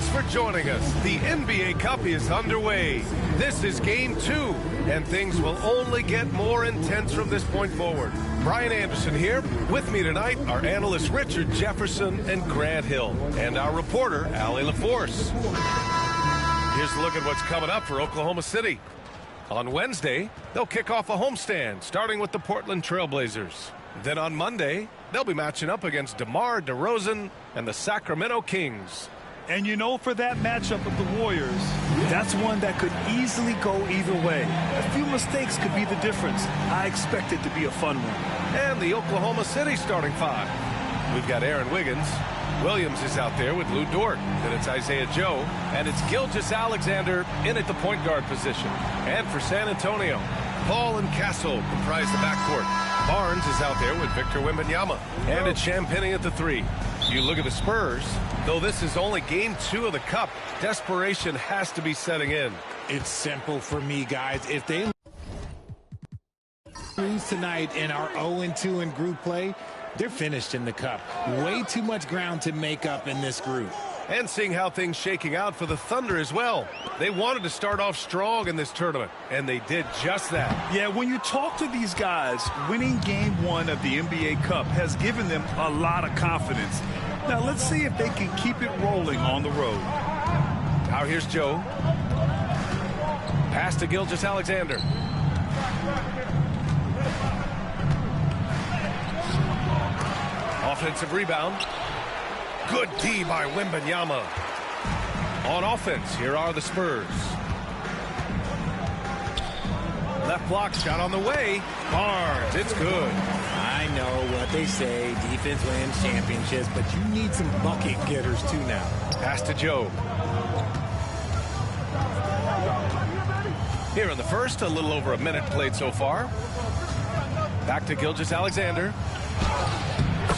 Thanks for joining us. The NBA Cup is underway. This is Game 2, and things will only get more intense from this point forward. Brian Anderson here. With me tonight are analysts Richard Jefferson and Grant Hill, and our reporter, Allie LaForce. Here's a look at what's coming up for Oklahoma City. On Wednesday, they'll kick off a homestand, starting with the Portland Trailblazers. Then on Monday, they'll be matching up against DeMar DeRozan and the Sacramento Kings. And you know, for that matchup with the Warriors, that's one that could easily go either way. A few mistakes could be the difference. I expect it to be a fun one. And the Oklahoma City starting five. We've got Aaron Wiggins. Williams is out there with Lou Dort. Then it's Isaiah Joe. And it's Gilgeous-Alexander in at the point guard position. And for San Antonio, Paul and Castle comprise the backcourt. Barnes is out there with Victor Wembanyama. And it's Champagnie at the three. You look at the Spurs, though this is only Game 2 of the Cup, desperation has to be setting in. It's simple for me, guys. If they lose tonight and are 0-2 in group play, they're finished in the Cup. Way too much ground to make up in this group. And seeing how things shaking out for the Thunder as well. They wanted to start off strong in this tournament, and they did just that. Yeah, when you talk to these guys, winning Game 1 of the NBA Cup has given them a lot of confidence. Now, let's see if they can keep it rolling on the road. Now here's Joe. Pass to Gilgeous-Alexander. Offensive rebound. Good D by Wembanyama. On offense, here are the Spurs. Left block shot on the way. Barnes, it's good. I know what they say, defense wins championships, but you need some bucket getters too now. Pass to Joe. Here in the first, a little over a minute played so far. Back to Gilgeous-Alexander.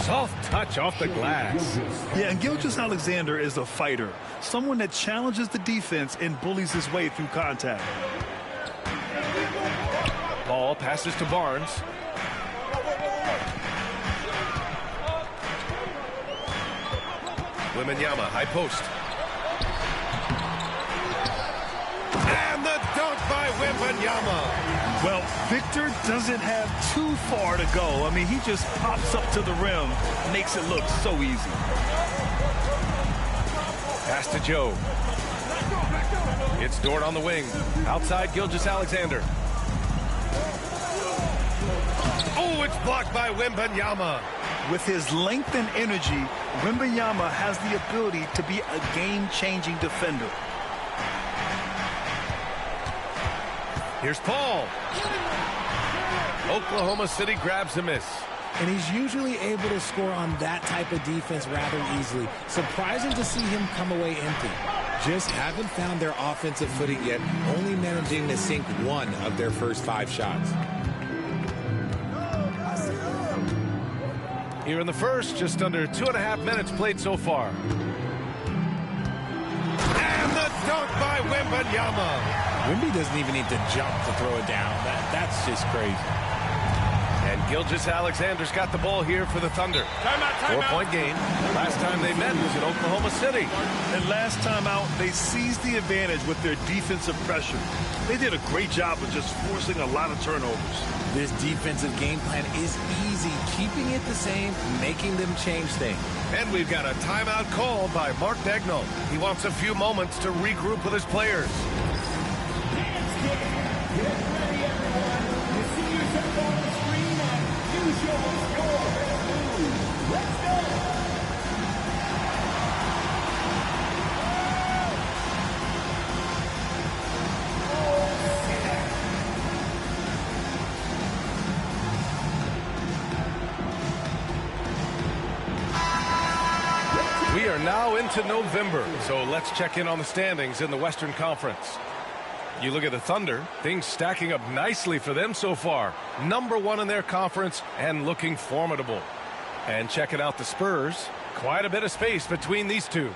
Soft touch off the glass. Yeah, and Gilgeous-Alexander is a fighter. Someone that challenges the defense and bullies his way through contact. Ball passes to Barnes. Wembanyama, high post. And the dunk by Wembanyama. Well, Victor doesn't have too far to go. I mean, he just pops up to the rim, makes it look so easy. Pass to Joe. It's Dort on the wing. Outside Gilgeous-Alexander. Oh, it's blocked by Wembanyama. With his length and energy, Wembanyama has the ability to be a game-changing defender. Here's Paul. Oklahoma City grabs a miss. And he's usually able to score on that type of defense rather easily. Surprising to see him come away empty. Just haven't found their offensive footing yet, only managing to sink one of their first 5 shots. Here in the first, just under 2.5 minutes played so far. And the dunk by Wembanyama. Wemby doesn't even need to jump to throw it down. That's just crazy. And Gilgeous-Alexander's got the ball here for the Thunder. Timeout. 4-point game. Last time they met was in Oklahoma City. And last time out, they seized the advantage with their defensive pressure. They did a great job of just forcing a lot of turnovers. This defensive game plan is easy, keeping it the same, making them change things. And we've got a timeout called by Mark Daigneault. He wants a few moments to regroup with his players. Get ready, everyone. You see yourself on the screen and you show us your move. Let's go. We are now into November, so let's check in on the standings in the Western Conference. You look at the Thunder, things stacking up nicely for them so far. #1 in their conference and looking formidable. And checking out the Spurs, quite a bit of space between these two.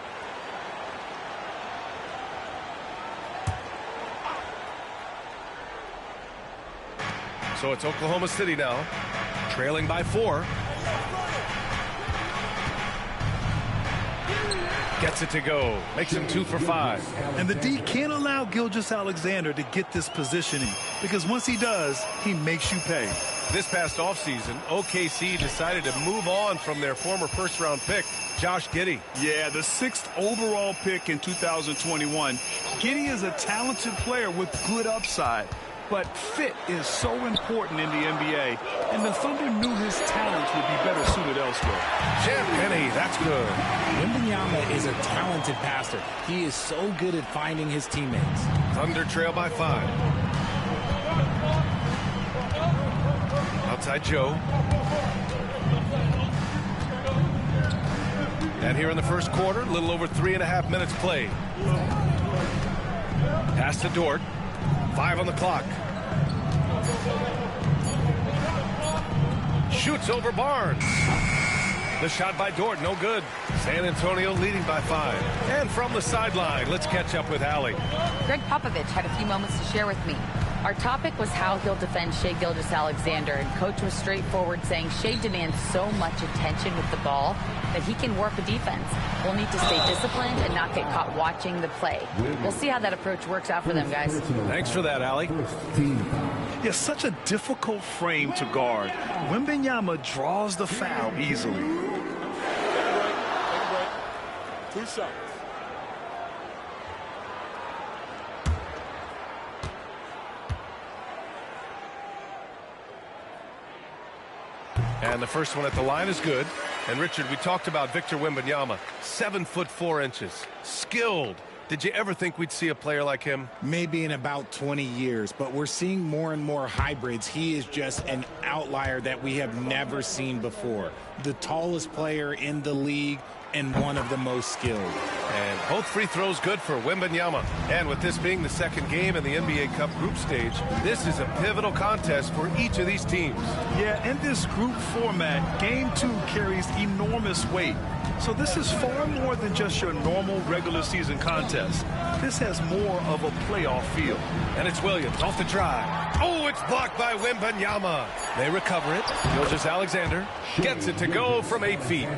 So it's Oklahoma City now, trailing by 4. Gets it to go. Makes him 2 for 5. And the D can't allow Gilgeous-Alexander to get this positioning, because once he does, he makes you pay. This past offseason, OKC decided to move on from their former first-round pick, Josh Giddey. Yeah, the 6th overall pick in 2021. Giddey is a talented player with good upside, but fit is so important in the NBA, and the Thunder knew his talents would be better suited elsewhere. Champ Penny, that's good. Wembanyama is a talented passer. He is so good at finding his teammates. Thunder trail by 5. Outside Joe. And here in the first quarter, a little over 3.5 minutes played. Pass to Dort. 5 on the clock. Shoots over Barnes. The shot by Dort, no good. San Antonio leading by 5. And from the sideline, let's catch up with Allie. Greg Popovich had a few moments to share with me. Our topic was how he'll defend Shai Gilgeous-Alexander, and Coach was straightforward, saying Shai demands so much attention with the ball that he can warp a defense. We'll need to stay disciplined and not get caught watching the play. We'll see how that approach works out for them, guys. Thanks for that, Allie. Yeah, such a difficult frame to guard. Wembanyama draws the foul easily. 2 shots. And the first one at the line is good. And Richard, we talked about Victor Wembanyama, 7 foot 4 inches, skilled. Did you ever think we'd see a player like him? Maybe in about 20 years, but we're seeing more and more hybrids. He is just an outlier that we have never seen before. The tallest player in the league and one of the most skilled. And both free throws good for Wembanyama. And with this being the second game in the NBA Cup group stage, this is a pivotal contest for each of these teams. Yeah, in this group format, Game 2 carries enormous weight. So this is far more than just your normal regular season contest. This has more of a playoff feel. And it's Williams off the drive. Oh, it's blocked by Wembanyama. They recover it. Gilgeous-Alexander gets it to go from 8 feet.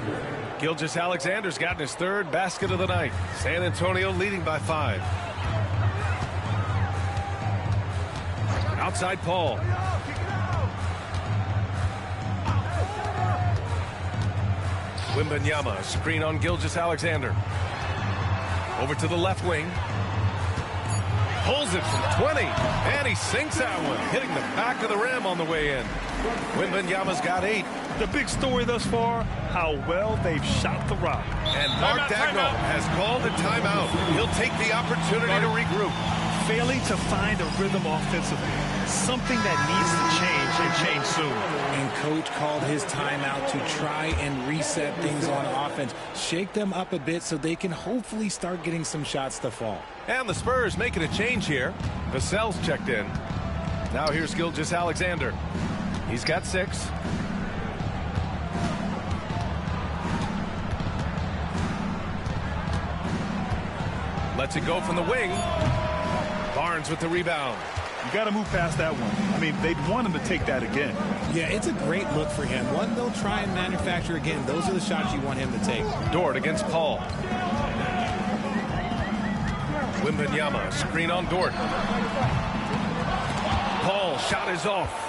Gilgeous-Alexander's gotten his 3rd basket of the night. San Antonio leading by 5. Outside Paul. Wembanyama, screen on Gilgeous-Alexander. Over to the left wing. Pulls it from 20, and he sinks that one, hitting the back of the rim on the way in. Wembanyama's got 8. The big story thus far, how well they've shot the rock. And Mark Dagnall has called a timeout. He'll take the opportunity to regroup. Failing to find a rhythm offensively, something that needs to change and change soon. And Coach called his timeout to try and reset things on offense, shake them up a bit so they can hopefully start getting some shots to fall. And the Spurs making a change here. Vassell's checked in. Now here's Gilgeous-Alexander. He's got 6. Lets it go from the wing. Barnes with the rebound. You got to move past that one. I mean, they'd want him to take that again. Yeah, it's a great look for him. One they'll try and manufacture again. Those are the shots you want him to take. Dort against Paul. Wembanyama, screen on Dort. Paul, shot is off.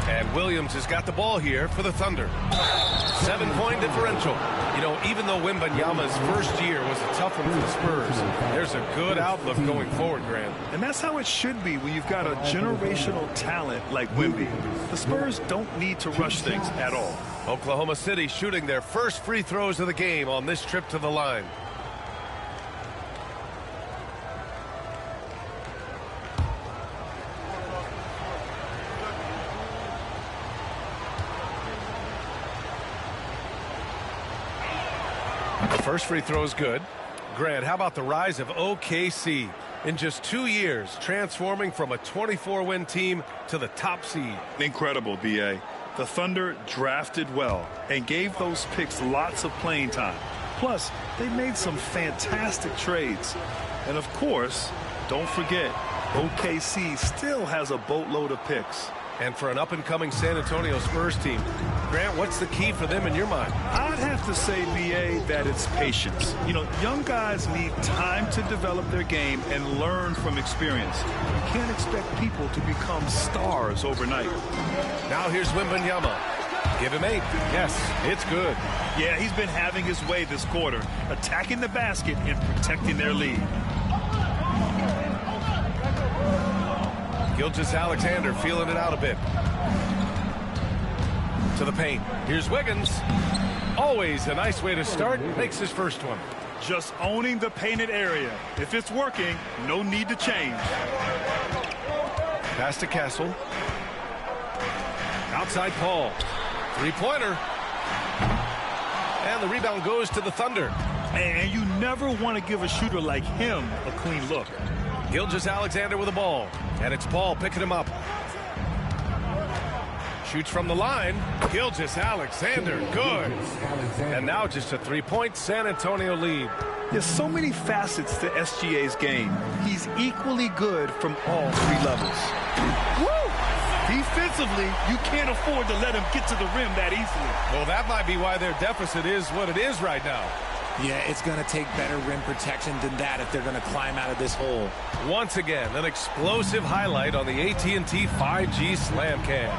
And Williams has got the ball here for the Thunder. 7-point differential. You know, even though Wembanyama's first year was a tough one for the Spurs, there's a good outlook going forward, Grant. And that's how it should be when you've got a generational talent like Wemby. The Spurs don't need to rush things at all. Oklahoma City shooting their first free throws of the game on this trip to the line. The first free throw is good. Grant, how about the rise of OKC? In just 2 years, transforming from a 24-win team to the top seed. Incredible, B.A. The Thunder drafted well and gave those picks lots of playing time. Plus, they made some fantastic trades. And of course, don't forget, OKC still has a boatload of picks. And for an up-and-coming San Antonio Spurs team, Grant, what's the key for them in your mind? I'd have to say, B.A., that it's patience. You know, young guys need time to develop their game and learn from experience. You can't expect people to become stars overnight. Now here's Wembanyama. Give him 8. Yes, it's good. Yeah, he's been having his way this quarter, attacking the basket and protecting their lead. Gilgeous-Alexander feeling it out a bit. To the paint. Here's Wiggins. Always a nice way to start. Makes his first one. Just owning the painted area. If it's working, no need to change. Pass to Castle. Outside Paul. Three-pointer. And the rebound goes to the Thunder. And you never want to give a shooter like him a clean look. Gilgeous-Alexander with the ball. And it's Paul picking him up. Shoots from the line. Gilgeous-Alexander, good. And now just a 3-point San Antonio lead. There's so many facets to SGA's game. He's equally good from all 3 levels. Woo! Defensively, you can't afford to let him get to the rim that easily. Well, that might be why their deficit is what it is right now. Yeah, it's going to take better rim protection than that if they're going to climb out of this hole. Once again, an explosive highlight on the AT&T 5G Slam Cam.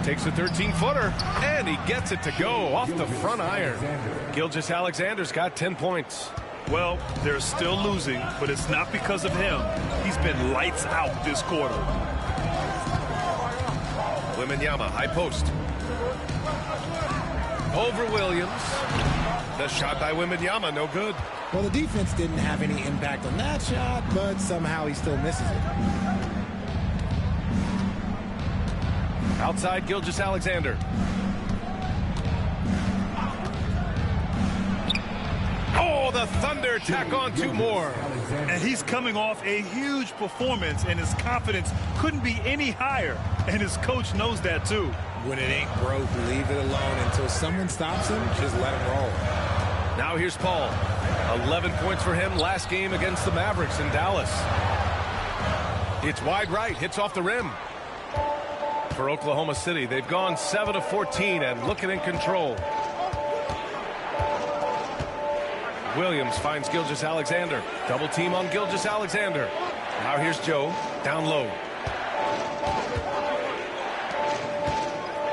Takes a 13-footer, and he gets it to go off the front iron. Gilgeous-Alexander's got 10 points. Well, they're still losing, but it's not because of him. He's been lights out this quarter. Wembanyama, high post. Over Williams. The shot by Wembanyama, no good. Well, the defense didn't have any impact on that shot, but somehow he still misses it. Outside Gilgeous-Alexander. Oh, the Thunder tack on 2 more. And he's coming off a huge performance, and his confidence couldn't be any higher. And his coach knows that, too. When it ain't broke, leave it alone. Until someone stops him, just let him roll. Now here's Paul. 11 points for him last game against the Mavericks in Dallas. It's wide right, hits off the rim. For Oklahoma City, they've gone 7 of 14 and looking in control. Williams finds Gilgeous-Alexander. Double team on Gilgeous-Alexander. Now here's Joe, down low.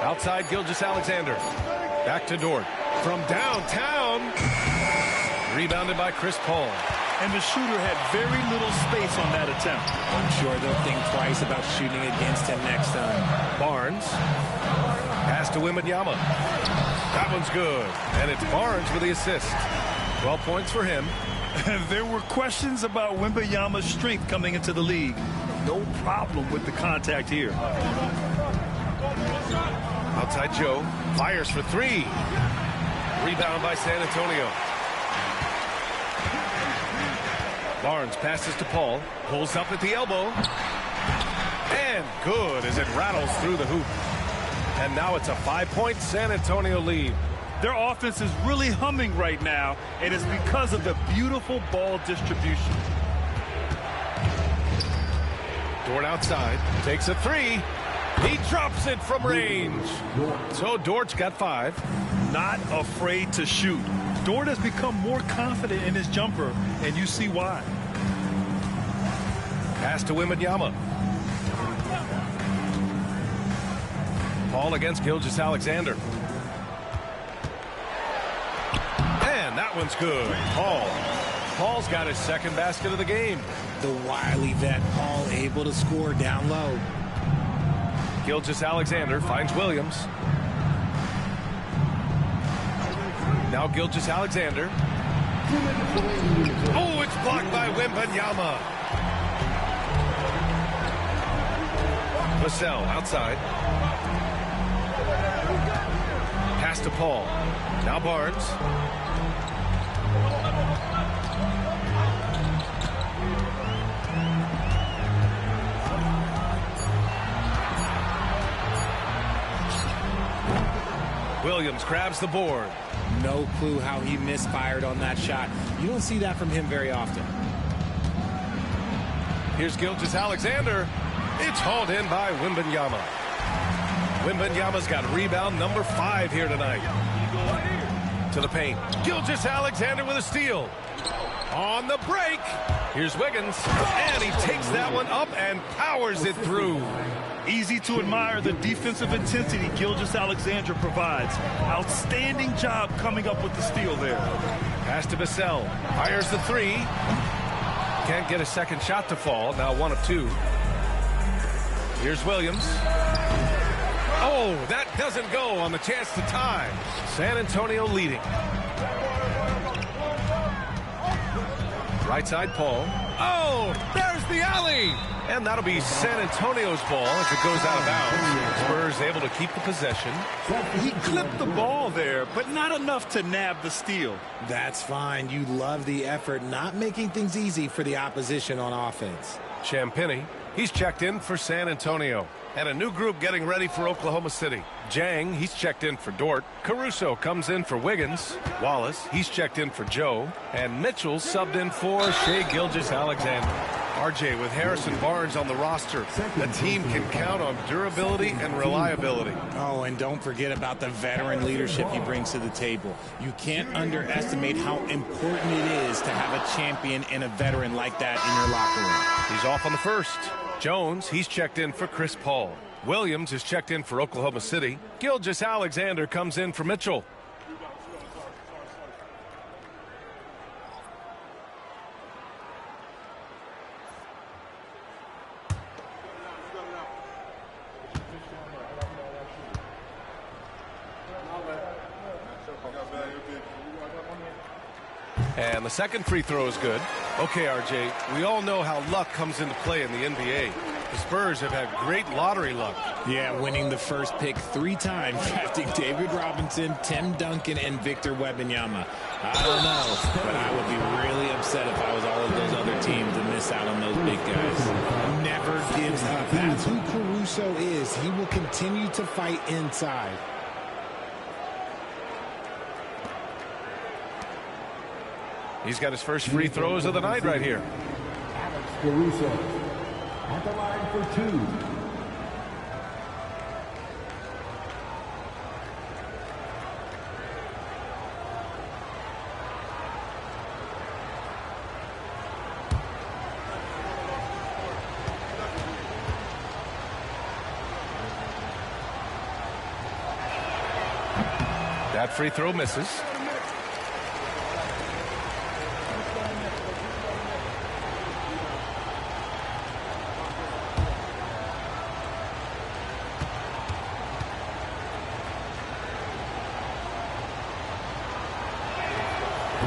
Outside Gilgeous-Alexander. Back to Dort. From downtown. Rebounded by Chris Paul. And the shooter had very little space on that attempt. I'm sure they'll think twice about shooting against him next time. Barnes. Pass to Wembanyama. That one's good. And it's Barnes with the assist. 12 points for him. There were questions about Wembanyama's strength coming into the league. No problem with the contact here. Outside Joe. Fires for 3. Rebound by San Antonio. Barnes passes to Paul. Pulls up at the elbow. And good as it rattles through the hoop. And now it's a 5-point San Antonio lead. Their offense is really humming right now, and it's because of the beautiful ball distribution. Dort outside. Takes a 3. He drops it from range. So Dort's got 5. Not afraid to shoot. Dort has become more confident in his jumper, and you see why. Pass to Wembanyama. Paul against Gilgeous-Alexander. And that one's good. Paul's got his second basket of the game. The wily vet Paul able to score down low. Gilgeous-Alexander finds Williams. Now Gilgeous-Alexander. Oh, it's blocked by Wembanyama. Vassell outside. Pass to Paul. Now Barnes. Williams grabs the board. No clue how he misfired on that shot. You don't see that from him very often. Here's Gilgeous-Alexander. It's hauled in by Wembanyama. Wembanyama's got rebound number 5 here tonight. To the paint. Gilgeous-Alexander with a steal. On the break. Here's Wiggins. And he takes that one up and powers it through. Easy to admire the defensive intensity Gilgeous-Alexander provides. Outstanding job coming up with the steal there. Pass to Vassell. Fires the 3. Can't get a second shot to fall. Now 1 of 2. Here's Williams. Oh, that doesn't go on the chance to tie. San Antonio leading. Right side, Paul. Oh, there's the alley. And that'll be San Antonio's ball as it goes out of bounds. Spurs able to keep the possession. He clipped the ball there, but not enough to nab the steal. That's fine. You love the effort, not making things easy for the opposition on offense. Champagnie, he's checked in for San Antonio. And a new group getting ready for Oklahoma City. Jang, he's checked in for Dort. Caruso comes in for Wiggins. Wallace, he's checked in for Joe. And Mitchell subbed in for Shai Gilgeous-Alexander. RJ with Harrison Barnes on the roster. The team can count on durability and reliability. Oh, and don't forget about the veteran leadership he brings to the table. You can't underestimate how important it is to have a champion and a veteran like that in your locker room. He's off on the first. Jones, he's checked in for Chris Paul. Williams is checked in for Oklahoma City. Gilgeous-Alexander comes in for Mitchell. And the second free throw is good. Okay, RJ, we all know how luck comes into play in the NBA. The Spurs have had great lottery luck. Yeah, winning the first pick 3 times, drafting David Robinson, Tim Duncan, and Victor Wembanyama. I don't know, but I would be really upset if I was all of those other teams to miss out on those big guys. Never gives up. That's who Caruso is. He will continue to fight inside. He's got his first free throws of the night right here. Alex Caruso at the line for 2. That free throw misses.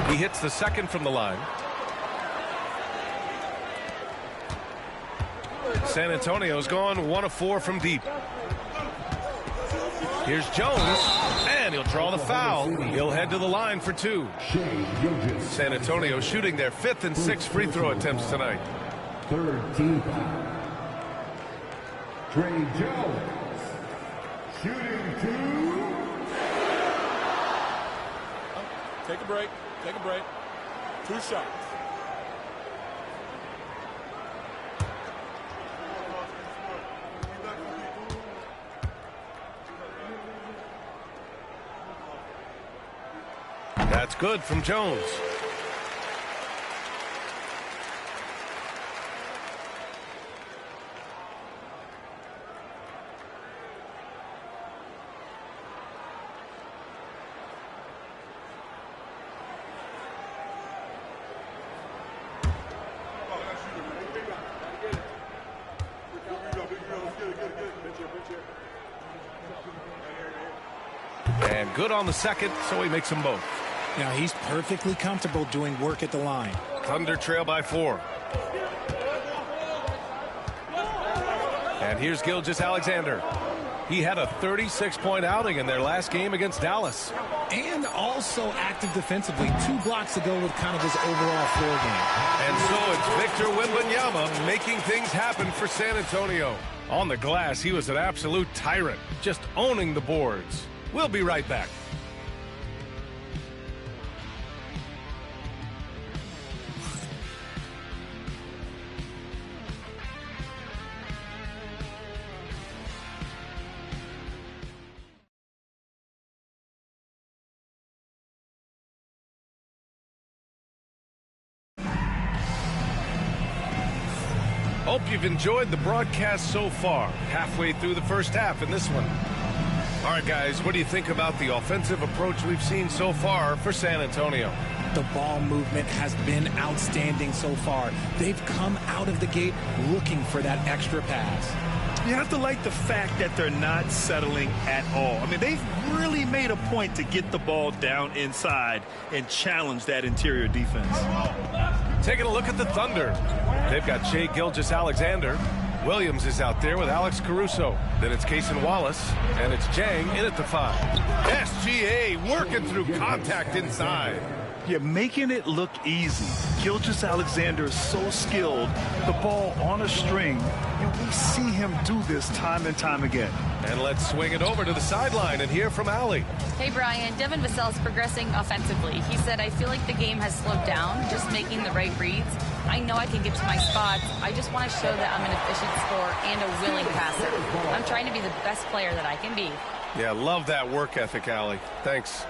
He hits the second from the line. San Antonio's gone 1 of 4 from deep. Here's Jones, and he'll draw the foul. He'll head to the line for 2. San Antonio shooting their 5th and 6th free throw attempts tonight. 3rd team foul. Trey Jones shooting 2. Take a break. Take a break. 2 shots. That's good from Jones. And good on the second, so he makes them both. Now he's perfectly comfortable doing work at the line. Thunder trail by 4. And here's Gilgeous-Alexander. He had a 36-point outing in their last game against Dallas. And also active defensively. 2 blocks to go with kind of his overall floor game. And so it's Victor Wembanyama making things happen for San Antonio. On the glass, he was an absolute tyrant, just owning the boards. We'll be right back. Hope you've enjoyed the broadcast so far. Halfway through the first half in this one. All right, guys, what do you think about the offensive approach we've seen so far for San Antonio? The ball movement has been outstanding so far. They've come out of the gate looking for that extra pass. You have to like the fact that they're not settling at all. I mean, they've really made a point to get the ball down inside and challenge that interior defense. Taking a look at the Thunder. They've got Shai Gilgeous-Alexander. Williams is out there with Alex Caruso. Then it's Cason Wallace, and it's Jang in at the 5. SGA working through contact inside. You're making it look easy. Gilgeous-Alexander is so skilled. The ball on a string, and we see him do this time and time again. And let's swing it over to the sideline and hear from Allie. Hey, Brian. Devin Vassell's progressing offensively. He said, I feel like the game has slowed down, just making the right reads. I know I can get to my spots. I just want to show that I'm an efficient scorer and a willing passer. I'm trying to be the best player that I can be. Yeah, love that work ethic, Allie. Thanks.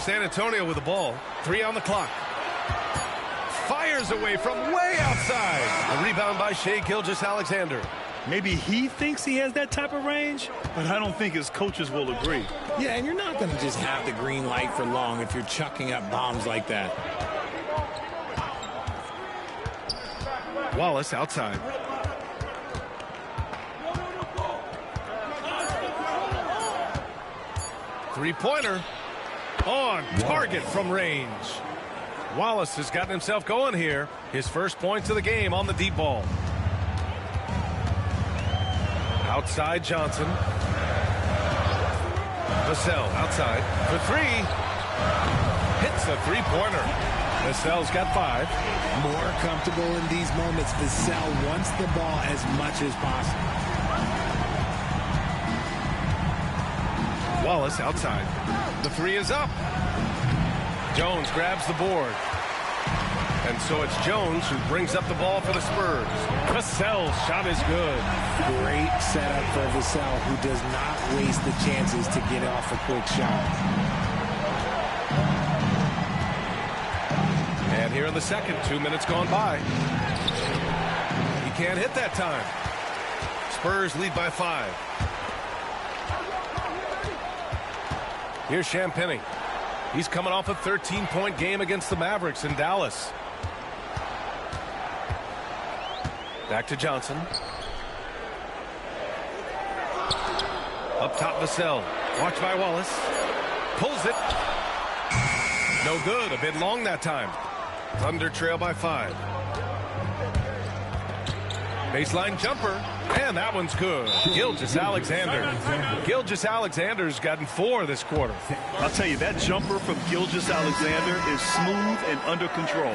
San Antonio with the ball. 3 on the clock. Fires away from way outside. A rebound by Shai Gilgeous-Alexander. Maybe he thinks he has that type of range, but I don't think his coaches will agree. Yeah, and you're not going to just have the green light for long if you're chucking up bombs like that. Wallace outside. Three-pointer. On target from range. Wallace has gotten himself going here. His first points of the game on the deep ball. Outside Johnson. Vassell outside for 3. Hits the three-pointer. Vassell's got 5. More comfortable in these moments. Vassell wants the ball as much as possible. Wallace outside. The 3 is up. Jones grabs the board. And so it's Jones who brings up the ball for the Spurs. Vassell's shot is good. Great setup for Vassell, who does not waste the chances to get off a quick shot. And here in the second, 2 minutes gone by. He can't hit that time. Spurs lead by 5. Here's Champagnie. He's coming off a 13-point game against the Mavericks in Dallas. Back to Johnson. Up top, Vassell. Watched by Wallace. Pulls it. No good. A bit long that time. Thunder trail by 5. Baseline jumper. And that one's good. Gilgeous-Alexander. Gilgeous-Alexander's gotten 4 this quarter. I'll tell you, that jumper from Gilgeous-Alexander is smooth and under control.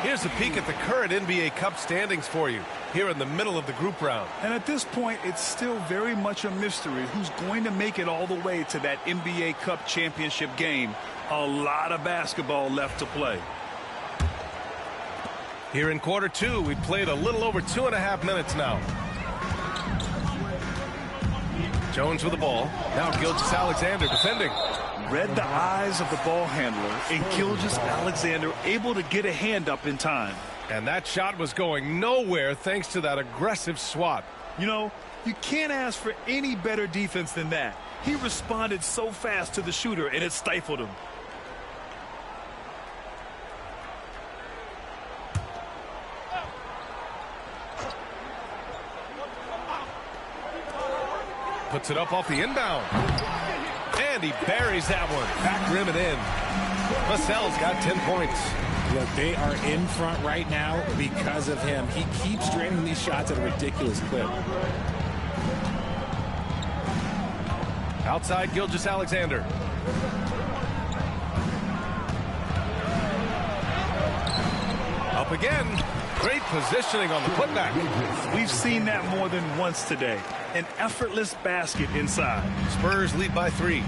Here's a peek at the current NBA Cup standings for you here in the middle of the group round. And at this point, it's still very much a mystery who's going to make it all the way to that NBA Cup championship game. A lot of basketball left to play. Here in quarter 2, we've played a little over 2.5 minutes now. Jones with the ball. Now Gilgeous-Alexander defending. Read the eyes of the ball handler, and Gilgeous-Alexander able to get a hand up in time. And that shot was going nowhere thanks to that aggressive swat. You know, you can't ask for any better defense than that. He responded so fast to the shooter, and it stifled him. Puts it up off the inbound. And he buries that one. Back rim and in. Vassell's got 10 points. Look, they are in front right now because of him. He keeps draining these shots at a ridiculous clip. Outside Gilgeous-Alexander. Up again. Great positioning on the putback. We've seen that more than once today. An effortless basket inside. Spurs lead by 3.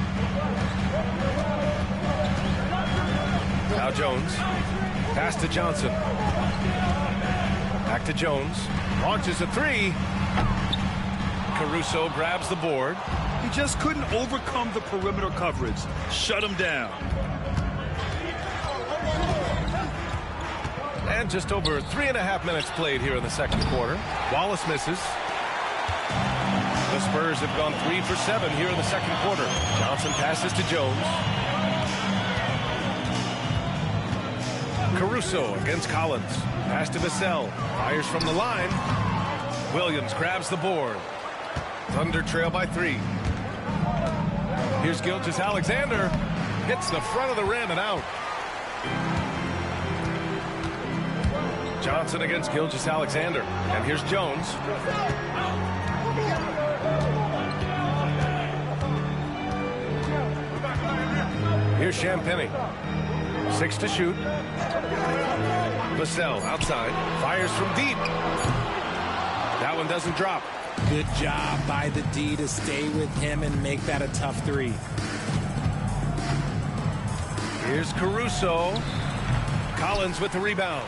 Now Jones. Pass to Johnson. Back to Jones. Launches a 3. Caruso grabs the board. He just couldn't overcome the perimeter coverage. Shut him down. And just over 3.5 minutes played here in the second quarter. Wallace misses. The Spurs have gone 3 for 7 here in the second quarter. Johnson passes to Jones. Caruso against Collins. Pass to Vassell. Fires from the line. Williams grabs the board. Thunder trail by 3. Here's Gilgeous-Alexander. Hits the front of the rim and out. Johnson against Gilgeous-Alexander. And here's Jones. Here's Champagnie. 6 to shoot. Vassell outside. Fires from deep. That one doesn't drop. Good job by the D to stay with him and make that a tough 3. Here's Caruso. Collins with the rebound.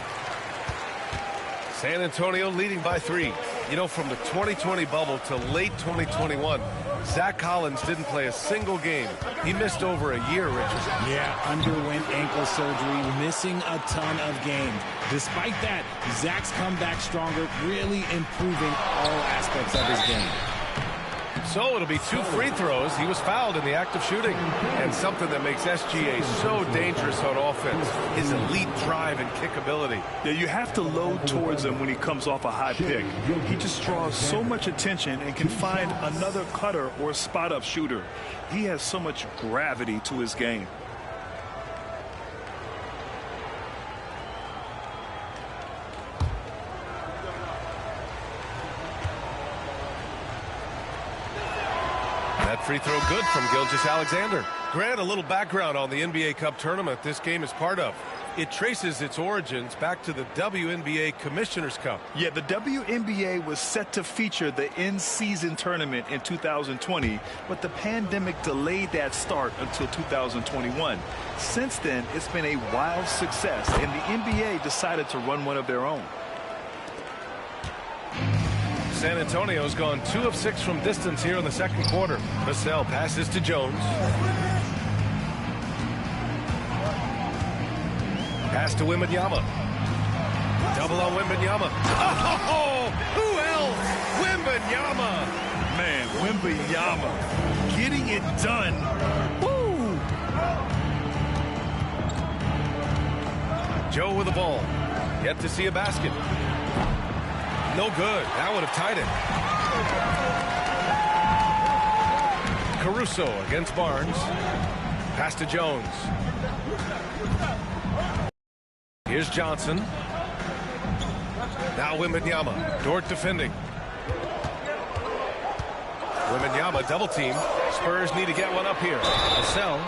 San Antonio leading by 3. You know, from the 2020 bubble to late 2021, Zach Collins didn't play a single game. He missed over a year, Richard. Yeah, underwent ankle surgery, missing a ton of games. Despite that, Zach's come back stronger, really improving all aspects of his game. So it'll be 2 free throws. He was fouled in the act of shooting. And something that makes SGA so dangerous on offense, his elite drive and kick ability. Yeah, you have to load towards him when he comes off a high pick. He just draws so much attention and can find another cutter or spot-up shooter. He has so much gravity to his game. That free throw good from Gilgeous-Alexander. Grant, a little background on the NBA Cup tournament this game is part of. It traces its origins back to the WNBA Commissioner's Cup. Yeah, the WNBA was set to feature the in-season tournament in 2020, but the pandemic delayed that start until 2021. Since then, it's been a wild success, and the NBA decided to run one of their own. San Antonio's gone 2 of 6 from distance here in the second quarter. Vassell passes to Jones. Pass to Wembanyama. Double on Wembanyama. Oh, who else? Wembanyama. Man, Wembanyama getting it done. Woo! Joe with the ball. Yet to see a basket. No good. That would have tied it. Caruso against Barnes. Pass to Jones. Here's Johnson. Now Wembanyama. Dort defending. Wembanyama double team. Spurs need to get one up here. Vassell.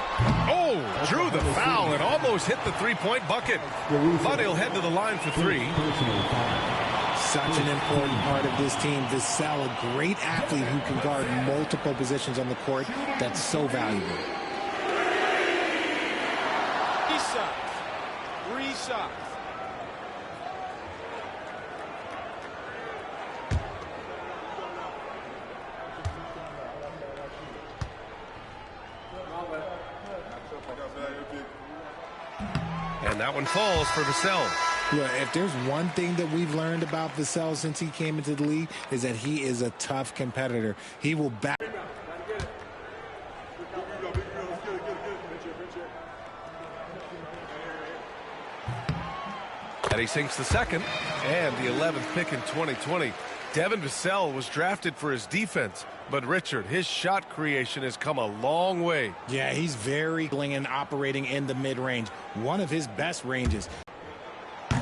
Oh, drew the foul and almost hit the three-point bucket. But he'll head to the line for 3. Such an important part of this team. Vassell, a great athlete who can guard multiple positions on the court. That's so valuable. 3 shots. 3 shots. And that one falls for Vassell. Look, if there's one thing that we've learned about Vassell since he came into the league is that he is a tough competitor. He will back. And he sinks the second and the 11th pick in 2020. Devin Vassell was drafted for his defense, but Richard, his shot creation has come a long way. Yeah, he's very and operating in the mid-range, one of his best ranges.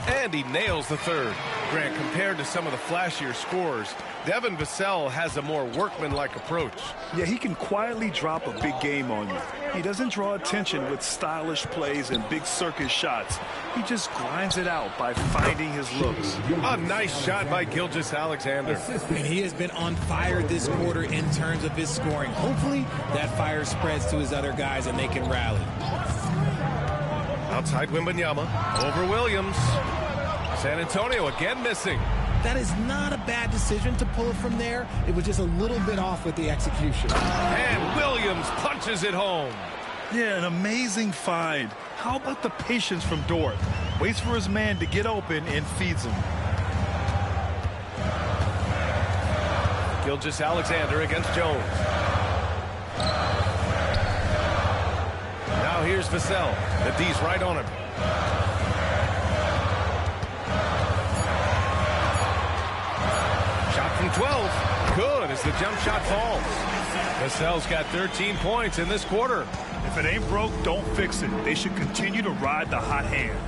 And he nails the third. Grant, compared to some of the flashier scorers, Devin Vassell has a more workmanlike approach. Yeah, he can quietly drop a big game on you. He doesn't draw attention with stylish plays and big circus shots. He just grinds it out by finding his looks. A nice shot by Gilgeous-Alexander. And he has been on fire this quarter in terms of his scoring. Hopefully that fire spreads to his other guys and they can rally. Outside Wembanyama, over Williams. San Antonio again missing. That is not a bad decision to pull it from there. It was just a little bit off with the execution. And Williams punches it home. Yeah, an amazing find. How about the patience from Dort? Waits for his man to get open and feeds him. Gilgeous-Alexander against Jones. Now here's Vassell. The D's right on him. Shot from 12. Good as the jump shot falls. Vassell's got 13 points in this quarter. If it ain't broke, don't fix it. They should continue to ride the hot hand.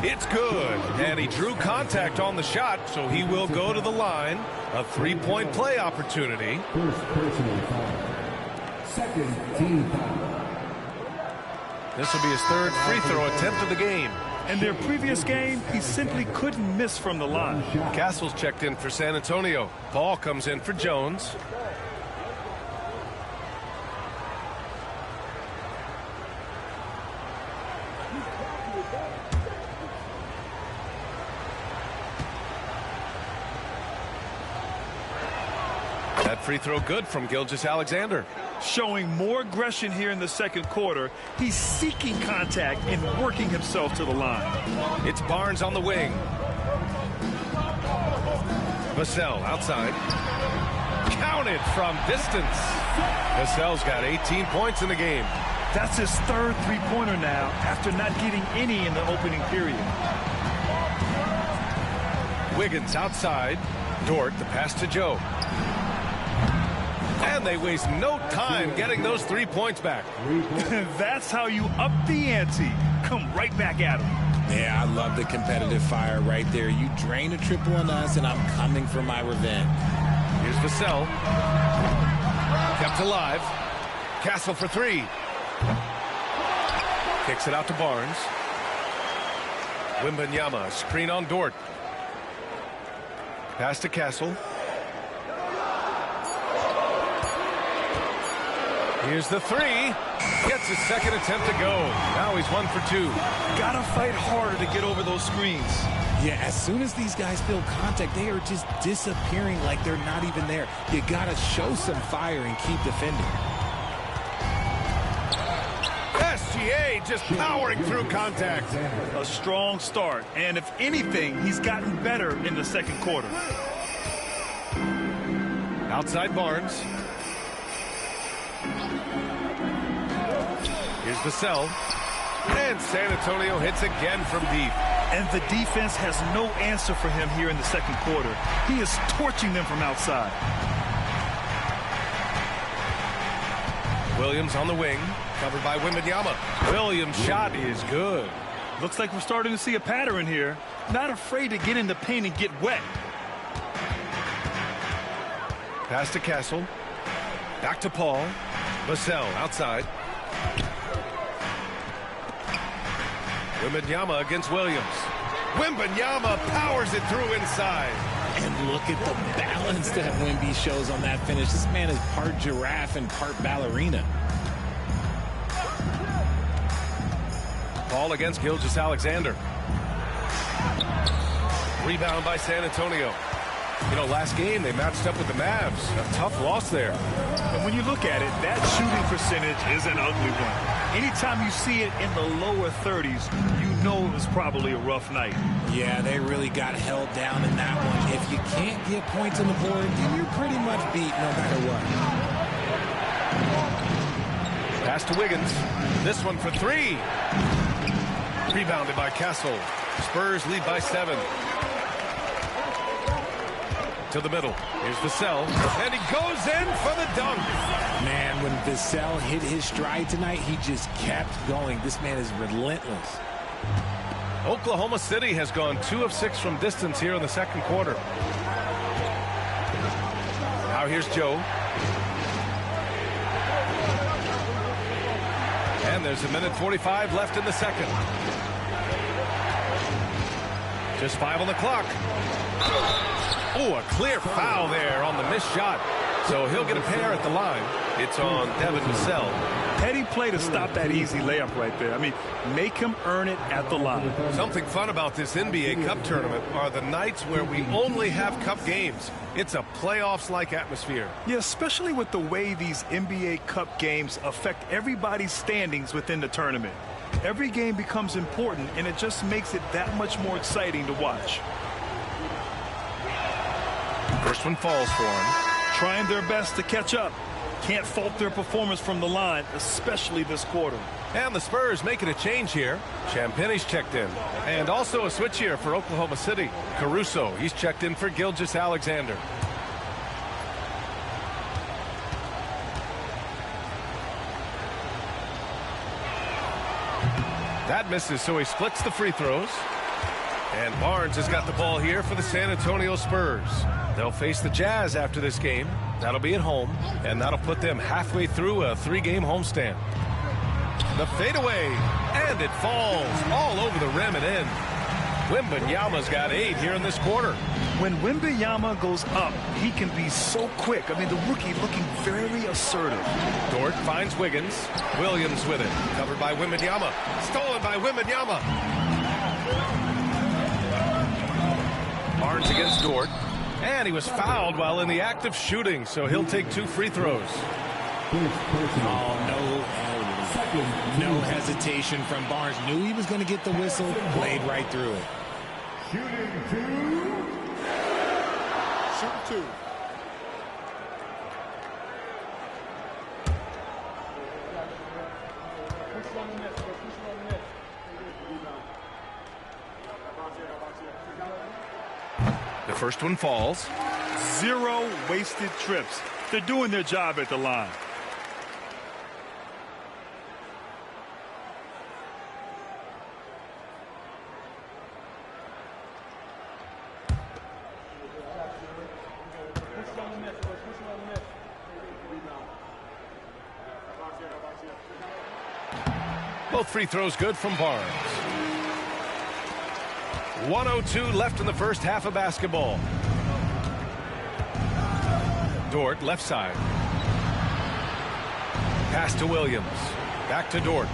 It's good. And he drew contact on the shot, so he will go to the line. A three-point play opportunity. First personal foul. Second team foul. This will be his third free throw attempt of the game. In their previous game, he simply couldn't miss from the line. Castle's checked in for San Antonio. Paul comes in for Jones. That free throw good from Gilgeous-Alexander. Showing more aggression here in the second quarter. He's seeking contact and working himself to the line. It's Barnes on the wing. Vassell outside. Counted from distance. Vassell's got 18 points in the game. That's his third three-pointer now after not getting any in the opening period. Wiggins outside. Dort, the pass to Joe. And they waste no time getting those 3 points back. That's how you up the ante. Come right back at him. Yeah, I love the competitive fire right there. You drain a triple on us, and I'm coming for my revenge. Here's Vassell. Kept alive. Castle for three. Kicks it out to Barnes. Wembanyama, screen on Dort. Pass to Castle. Here's the three. Gets his second attempt to go. Now he's 1 for 2. Gotta fight harder to get over those screens. Yeah, as soon as these guys feel contact, they are just disappearing like they're not even there. You gotta show some fire and keep defending. SGA just powering through contact. A strong start, and if anything, he's gotten better in the second quarter. Outside Barnes. Here's Vassell. And San Antonio hits again from deep. And the defense has no answer for him here in the second quarter. He is torching them from outside. Williams on the wing, covered by Wembanyama. Williams' shot is good. Looks like we're starting to see a pattern here. Not afraid to get in the paint and get wet. Pass to Castle. Back to Paul. Vassell outside. Wembanyama against Williams. Wembanyama powers it through inside. And look at the balance that Wemby shows on that finish. This man is part giraffe and part ballerina. Ball against Gilgeous-Alexander. Rebound by San Antonio. You know, last game they matched up with the Mavs. A tough loss there. And when you look at it, that shooting percentage is an ugly one. Anytime you see it in the lower 30s, you know it was probably a rough night. Yeah, they really got held down in that one. If you can't get points on the board, then you're pretty much beat no matter what. Pass to Wiggins. This one for three. Rebounded by Castle. Spurs lead by 7. To the middle. Here's Vassell. And he goes in for the dunk. Man, when Vassell hit his stride tonight, he just kept going. This man is relentless. Oklahoma City has gone 2 of 6 from distance here in the second quarter. Now here's Joe. And there's 1:45 left in the second. Just 5 on the clock. Oh, a clear foul there on the missed shot. So he'll get a pair at the line. It's on Devin Vassell. Petty play to stop that easy layup right there. I mean, make him earn it at the line. Something fun about this NBA Cup tournament are the nights where we only have Cup games. It's a playoffs-like atmosphere. Yeah, especially with the way these NBA Cup games affect everybody's standings within the tournament. Every game becomes important, and it just makes it that much more exciting to watch. First one falls for him. Trying their best to catch up. Can't fault their performance from the line, especially this quarter. And the Spurs making a change here. Champagne's checked in. And also a switch here for Oklahoma City. Caruso, he's checked in for Gilgeous-Alexander. That misses, so he splits the free throws. And Barnes has got the ball here for the San Antonio Spurs. They'll face the Jazz after this game. That'll be at home, and that'll put them halfway through a 3-game homestand. The fadeaway, and it falls all over the rim and in. Wembanyama's got 8 here in this quarter. When Wembanyama goes up, he can be so quick. I mean, the rookie looking very assertive. Dort finds Wiggins. Williams with it. Covered by Wembanyama. Stolen by Wembanyama. Barnes against Dort. And he was fouled while in the act of shooting, so he'll take 2 free throws. No hesitation from Barnes. Knew he was going to get the whistle, played right through it. Shooting 2. Shoot 2. The first one falls. 0 wasted trips. They're doing their job at the line. Both free throws good from Barnes. 1:02 left in the first half of basketball. Dort, left side. Pass to Williams. Back to Dort.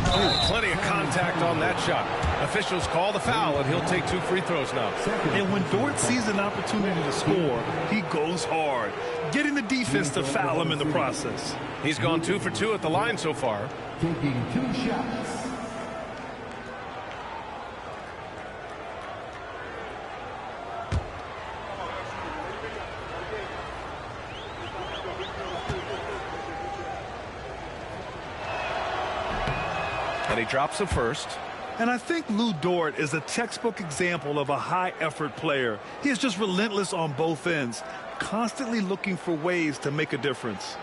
Ooh, plenty of contact on that shot. Officials call the foul, and he'll take 2 free throws now. And when Dort sees an opportunity to score, he goes hard, getting the defense to foul him in the process. He's gone 2 for 2 at the line so far. Taking 2 shots. And he drops the first. And I think Lou Dort is a textbook example of a high-effort player. He is just relentless on both ends, constantly looking for ways to make a difference.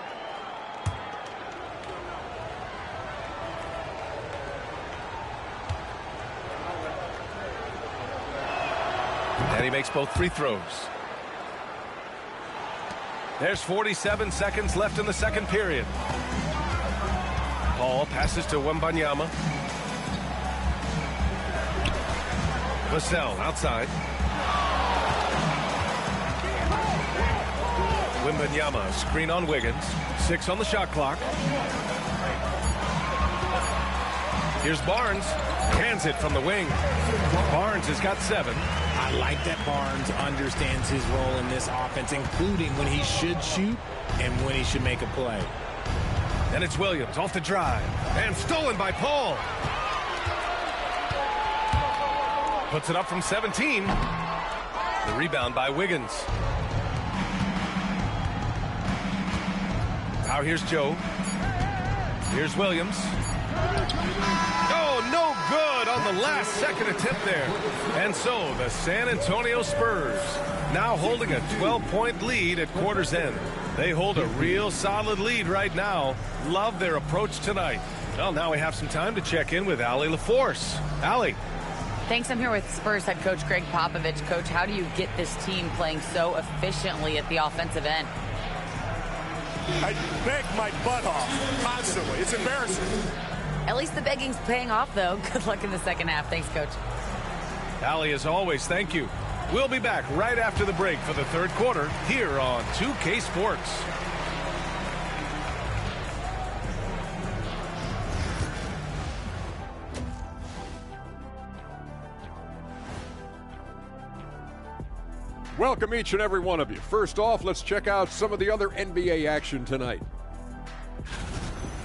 And he makes both free throws. There's 47 seconds left in the second period. Paul passes to Wembanyama. Vassell outside. Wembanyama, screen on Wiggins. 6 on the shot clock. Here's Barnes. Hands it from the wing. Barnes has got 7. I like that Barnes understands his role in this offense, including when he should shoot and when he should make a play. And it's Williams off the drive. And stolen by Paul. Puts it up from 17. The rebound by Wiggins. Now here's Joe. Here's Williams. Oh, no good on the last second attempt there. And so the San Antonio Spurs now holding a 12-point lead at quarter's end. They hold a real solid lead right now. Love their approach tonight. Well, now we have some time to check in with Allie LaForce. Allie. Thanks. I'm here with Spurs head coach Greg Popovich. Coach, how do you get this team playing so efficiently at the offensive end? I beg my butt off constantly. It's embarrassing. At least the begging's paying off, though. Good luck in the second half. Thanks, Coach. Allie, as always, thank you. We'll be back right after the break for the third quarter here on 2K Sports. Welcome each and every one of you. First off, let's check out some of the other NBA action tonight.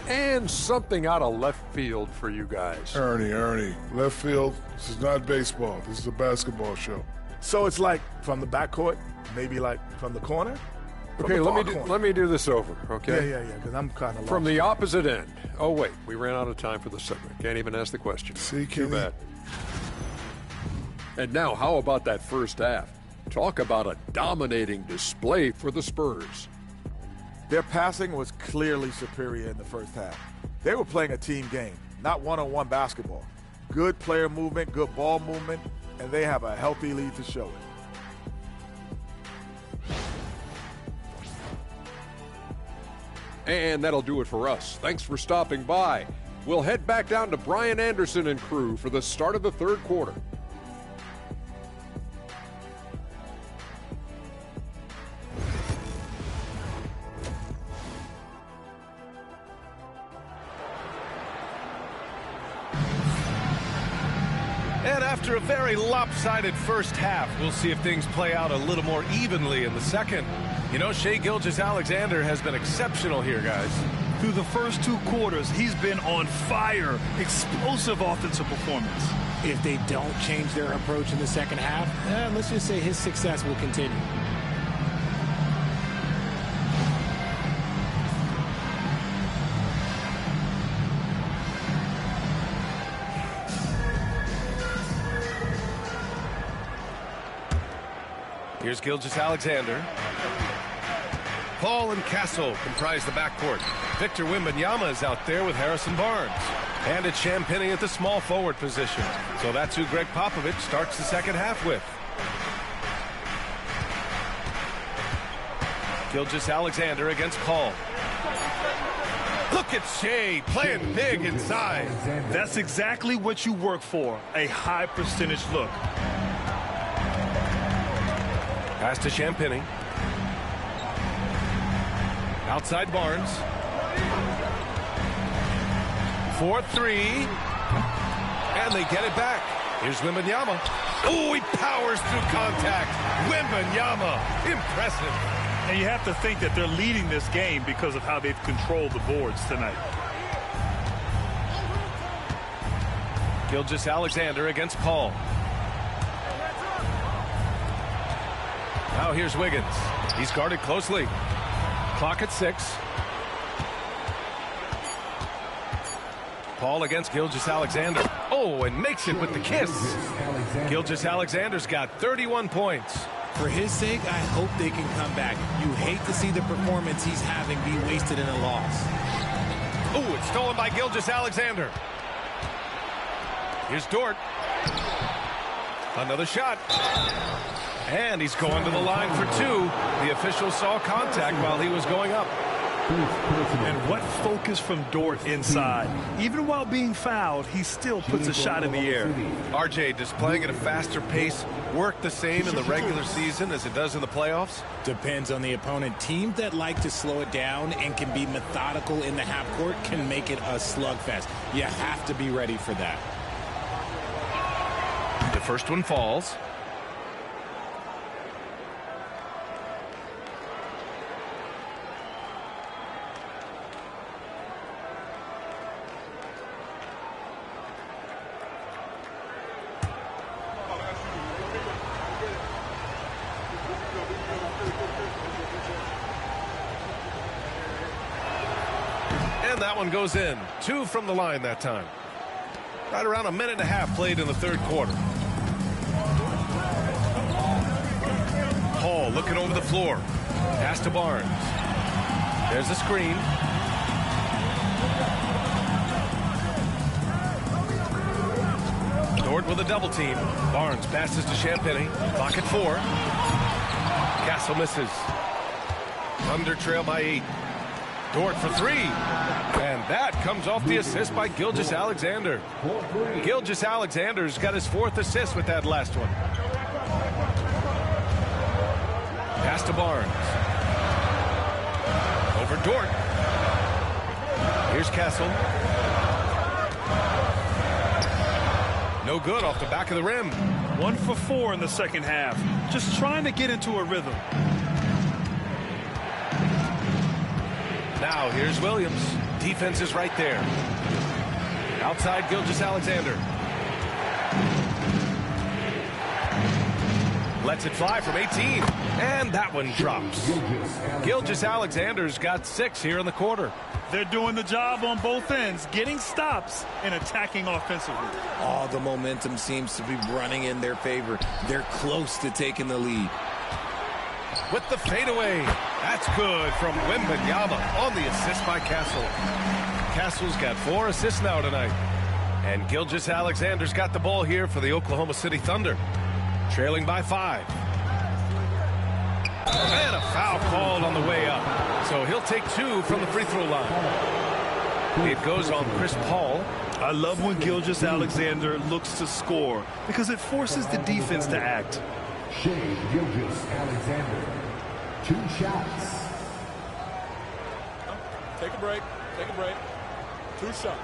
And something out of left field for you guys. Ernie, left field, this is not baseball. This is a basketball show. So it's like from the backcourt, maybe like from the corner? Okay, let me do this over, okay? Yeah, because I'm kind of from the opposite end. Oh, wait, we ran out of time for the segment. Can't even ask the question. See, Too Kenny? bad. And now, how about that first half? Talk about a dominating display for the Spurs. Their passing was clearly superior in the first half. They were playing a team game, not one-on-one basketball. Good player movement, good ball movement, and they have a healthy lead to show it. And that'll do it for us. Thanks for stopping by. We'll head back down to Brian Anderson and crew for the start of the third quarter. And after a very lopsided first half, we'll see if things play out a little more evenly in the second. You know, Shai Gilgeous-Alexander has been exceptional here, guys. Through the first two quarters, he's been on fire. Explosive offensive performance. If they don't change their approach in the second half, let's just say his success will continue. Here's Gilgeous-Alexander. Paul and Castle comprise the backcourt. Victor Wembanyama is out there with Harrison Barnes. And it's Champagnie at the small forward position. So that's who Greg Popovich starts the second half with. Gilgeous-Alexander against Paul. Look at Shai playing big inside. That's exactly what you work for, a high percentage look. Pass to Champagnie. Outside Barnes. 4-3. And they get it back. Here's Wembanyama. Oh, he powers through contact. Wembanyama. Impressive. And you have to think that they're leading this game because of how they've controlled the boards tonight. Gilgeous-Alexander against Paul. Now here's Wiggins. He's guarded closely. Clock at 6. Paul against Gilgeous-Alexander. Oh, and makes it with the kiss. Gilgeous-Alexander's got 31 points. For his sake, I hope they can come back. You hate to see the performance he's having be wasted in a loss. Oh, it's stolen by Gilgeous-Alexander. Here's Dort. Another shot. And he's going to the line for 2. The official saw contact while he was going up. And what focus from Dort inside. Even while being fouled, he still puts a shot in the air. RJ, does playing at a faster pace work the same in the regular season as it does in the playoffs? Depends on the opponent. Teams that like to slow it down and can be methodical in the half court can make it a slugfest. You have to be ready for that. The first one falls. And that one goes in. 2 from the line that time. Right around a minute and a half played in the third quarter. Hall looking over the floor. Pass to Barnes. There's a screen. Dort with a double team. Barnes passes to Champagnie. Clock at 4. Castle misses. Under trail by 8. Dort for 3. And that comes off the assist by Gilgeous-Alexander. Gilgeous-Alexander's got his 4th assist with that last one. Pass to Barnes. Over Dort. Here's Castle. No good off the back of the rim. 1 for 4 in the second half. Just trying to get into a rhythm. Now here's Williams. Defense is right there. Outside Gilgeous-Alexander. Lets it fly from 18. And that one drops. Gilgeous-Alexander's got 6 here in the quarter. They're doing the job on both ends, getting stops and attacking offensively. All the momentum seems to be running in their favor. They're close to taking the lead. With the fadeaway. That's good from Wembanyama on the assist by Castle. Castle's got 4 assists now tonight. And Gilgeous-Alexander's got the ball here for the Oklahoma City Thunder. Trailing by 5. And a foul called on the way up. So he'll take 2 from the free throw line. It goes on Chris Paul. I love when Gilgeous-Alexander looks to score because it forces the defense to act. Shea Gilgeous-Alexander, 2 shots. Take a break. Take a break. 2 shots.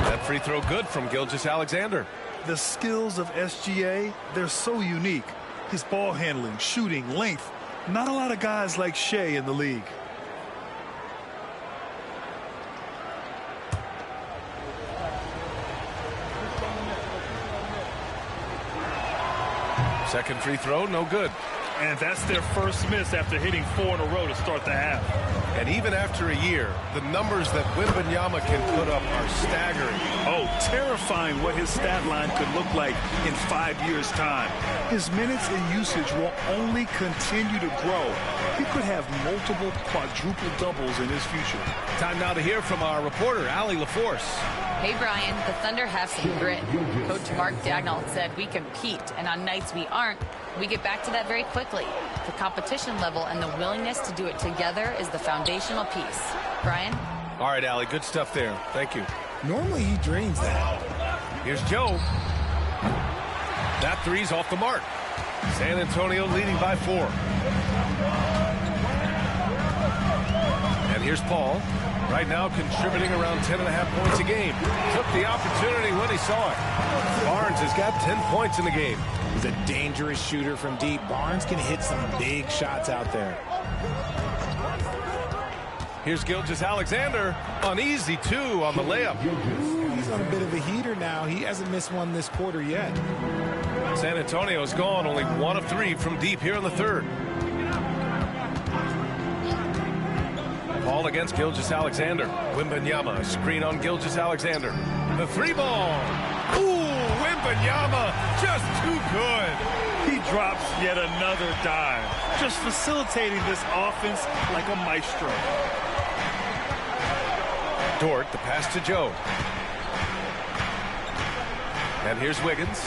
That free throw good from Gilgeous-Alexander. The skills of SGA, they're so unique. His ball handling, shooting, length. Not a lot of guys like Shea in the league. Second free throw, no good. And that's their first miss after hitting 4 in a row to start the half. And even after a year, the numbers that Wembanyama can put up are staggering. Oh, terrifying what his stat line could look like in 5 years' time. His minutes and usage will only continue to grow. He could have multiple quadruple doubles in his future. Time now to hear from our reporter, Allie LaForce. Hey, Brian, the Thunder have some grit. Coach Mark Daigneault said we compete, and on nights we aren't, we get back to that very quickly. The competition level and the willingness to do it together is the foundational piece. Brian? All right, Allie, good stuff there. Thank you. Normally he drains that. Here's Joe. That three's off the mark. San Antonio leading by 4. And here's Paul. Right now contributing around 10.5 points a game. Took the opportunity when he saw it. Barnes has got 10 points in the game. He's a dangerous shooter from deep. Barnes can hit some big shots out there. Here's Gilgeous-Alexander. An easy 2 on the layup. He's on a bit of a heater now. He hasn't missed one this quarter yet. San Antonio's gone only 1 of 3 from deep here in the third. Ball against Gilgeous-Alexander. Wembanyama, screen on Gilgeous-Alexander. The 3 ball. Ooh, Wembanyama, just too good. He drops yet another dime, just facilitating this offense like a maestro. Dort, the pass to Joe. And here's Wiggins.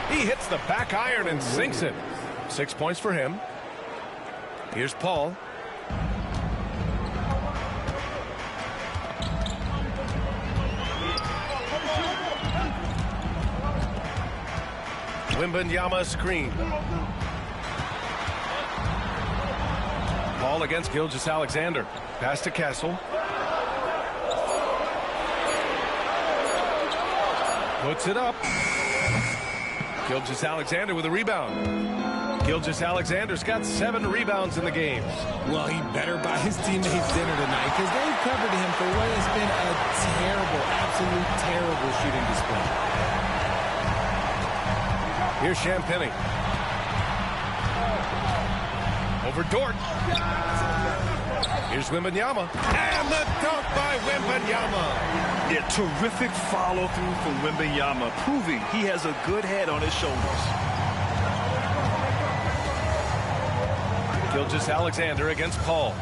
He hits the back iron and sinks it. 6 points for him. Here's Paul. Wembanyama screen. Paul against Gilgeous-Alexander. Pass to Castle. Puts it up. Gilgeous-Alexander with a rebound. Gilgeous-Alexander's got 7 rebounds in the game. Well, he better buy his teammates dinner tonight because they've covered him for what has been a terrible, absolute terrible shooting display. Here's Champagny. Over Dort. Here's Wembanyama. And the dunk by Wembanyama. Yeah, terrific follow-through from Wembanyama, proving he has a good head on his shoulders. Gilgeous-Alexander against Paul.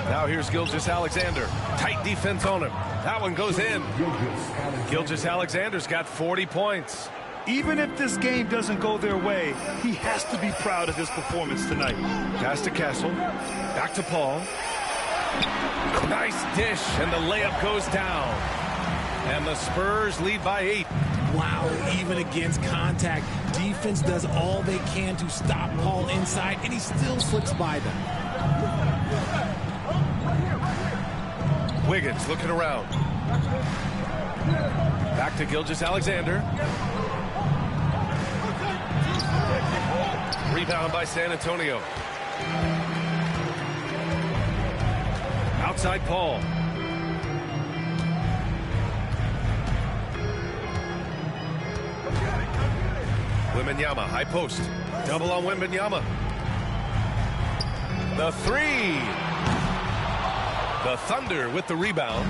Now here's Gilgeous-Alexander. Tight defense on him. That one goes in. Gilgeous-Alexander's got 40 points. Even if this game doesn't go their way, he has to be proud of his performance tonight. Pass to Kessel. Back to Paul. Nice dish, and the layup goes down. And the Spurs lead by 8. Wow, even against contact, defense does all they can to stop Paul inside, and he still slips by them. Wiggins looking around. Back to Gilgeous-Alexander. Rebound by San Antonio. Outside Paul. Wembanyama, high post. Double on Wembanyama. The three. The Thunder with the rebound.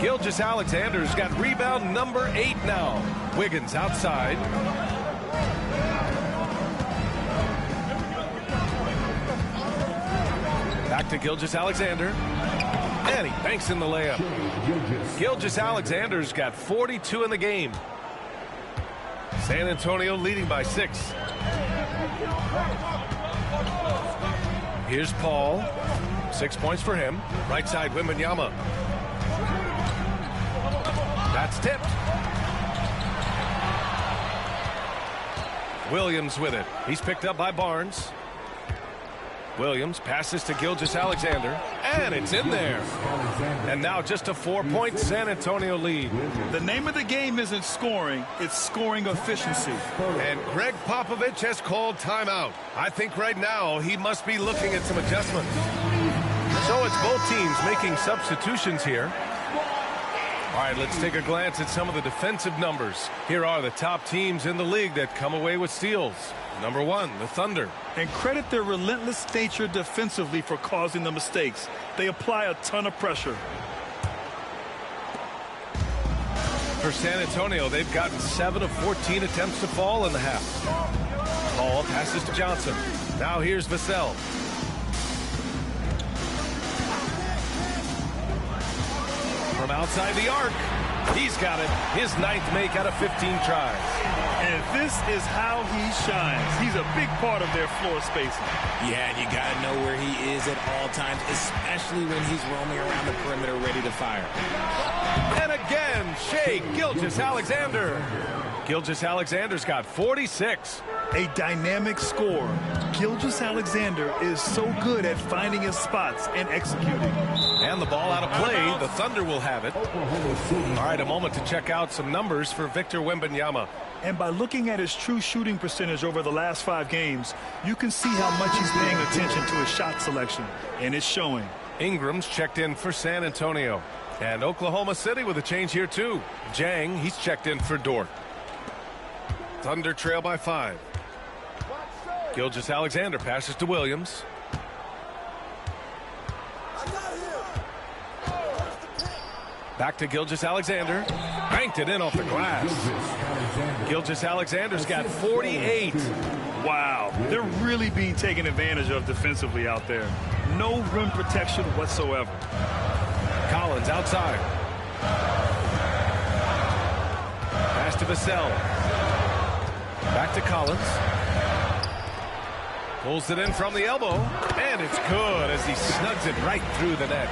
Gilgeous-Alexander's got rebound number 8 now. Wiggins outside. Back to Gilgeous-Alexander. And he banks in the layup. Gilgeous-Alexander's got 42 in the game. San Antonio leading by 6. Here's Paul. 6 points for him. Right side, Wembanyama. That's tipped. Williams with it. He's picked up by Barnes. Williams passes to Gilgeous-Alexander, and it's in there. And now just a 4-point San Antonio lead. The name of the game isn't scoring, it's scoring efficiency. And Greg Popovich has called timeout. I think right now he must be looking at some adjustments. So it's both teams making substitutions here. All right, let's take a glance at some of the defensive numbers. Here are the top teams in the league that come away with steals. Number 1, the Thunder. And credit their relentless nature defensively for causing the mistakes. They apply a ton of pressure. For San Antonio, they've gotten 7 of 14 attempts to fall in the half. Paul passes to Johnson. Now here's Vassell. From outside the arc, he's got it. His 9th make out of 15 tries. And this is how he shines. He's a big part of their floor spacing. Yeah, and you got to know where he is at all times, especially when he's roaming around the perimeter ready to fire. And again, Shai Gilgeous-Alexander. Gilgeous-Alexander's got 46. A dynamic scorer. Gilgeous-Alexander is so good at finding his spots and executing. And the ball out of play. The Thunder will have it. All right, a moment to check out some numbers for Victor Wembanyama. And by looking at his true shooting percentage over the last 5 games, you can see how much he's paying attention to his shot selection, and it's showing. Ingram's checked in for San Antonio. And Oklahoma City with a change here, too. Jang, he's checked in for Dort. Thunder trail by 5. Gilgeous-Alexander passes to Williams. Back to Gilgeous-Alexander. Banked it in off the glass. Gilgeous-Alexander's got 48. Wow, they're really being taken advantage of defensively out there. No rim protection whatsoever. Collins outside. Pass to Vassell. Back to Collins. Pulls it in from the elbow, and it's good as he snugs it right through the net.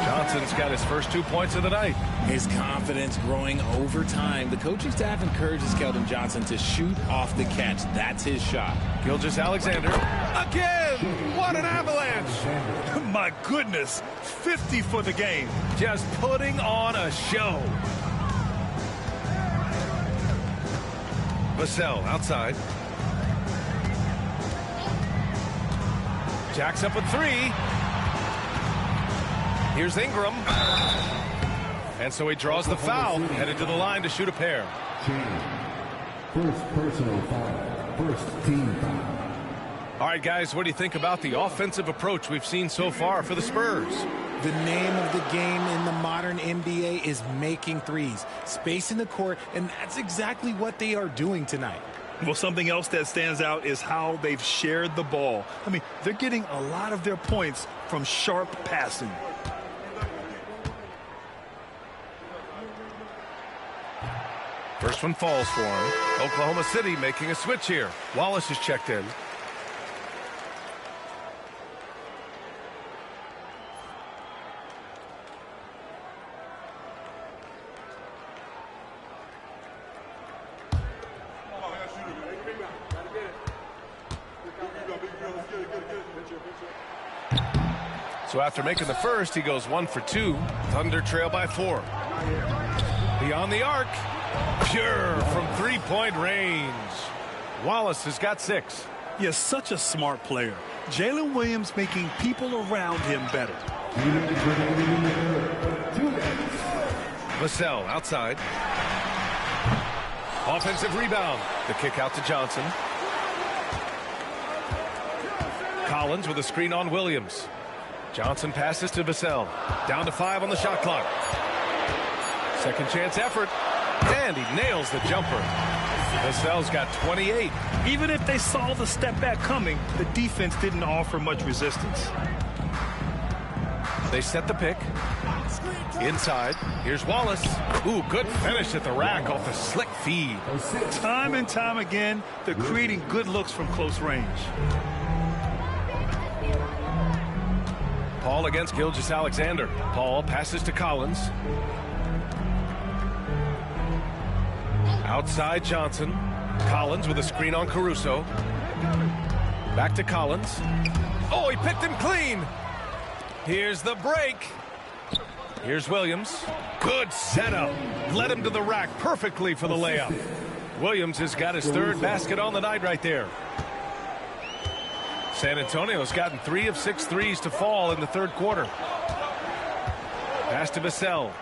Johnson's got his first 2 points of the night. His confidence growing over time. The coaching staff encourages Keldon Johnson to shoot off the catch. That's his shot. Gilgeous-Alexander again. What an avalanche. My goodness, 50 for the game. Just putting on a show. Vassell outside. Jacks up a 3. Here's Ingram. And so he draws the foul, headed to the line to shoot a pair. First personal foul. First team foul. All right, guys, what do you think about the offensive approach we've seen so far for the Spurs? The name of the game in the modern NBA is making threes, spacing the court, and that's exactly what they are doing tonight. Well, something else that stands out is how they've shared the ball. I mean, they're getting a lot of their points from sharp passing. First one falls for him. Oklahoma City making a switch here. Wallace is checked in. So after making the first, he goes 1 for 2. Thunder trail by 4. Beyond the arc. Pure from three-point range. Wallace has got 6. He is such a smart player. Jalen Williams making people around him better. Vassell outside. Offensive rebound. The kick out to Johnson. Collins with a screen on Williams. Johnson passes to Vassell. Down to 5 on the shot clock. Second chance effort. And he nails the jumper. Vassell's got 28. Even if they saw the step back coming, the defense didn't offer much resistance. They set the pick. Inside. Here's Wallace. Ooh, good finish at the rack off a slick feed. Time and time again, they're creating good looks from close range. Paul against Gilgeous-Alexander. Paul passes to Collins. Outside Johnson. Collins with a screen on Caruso. Back to Collins. Oh, he picked him clean. Here's the break. Here's Williams. Good setup. Led him to the rack perfectly for the layup. Williams has got his 3rd basket on the night right there. San Antonio's gotten 3 of 6 threes to fall in the 3rd quarter. Pass to Vassell.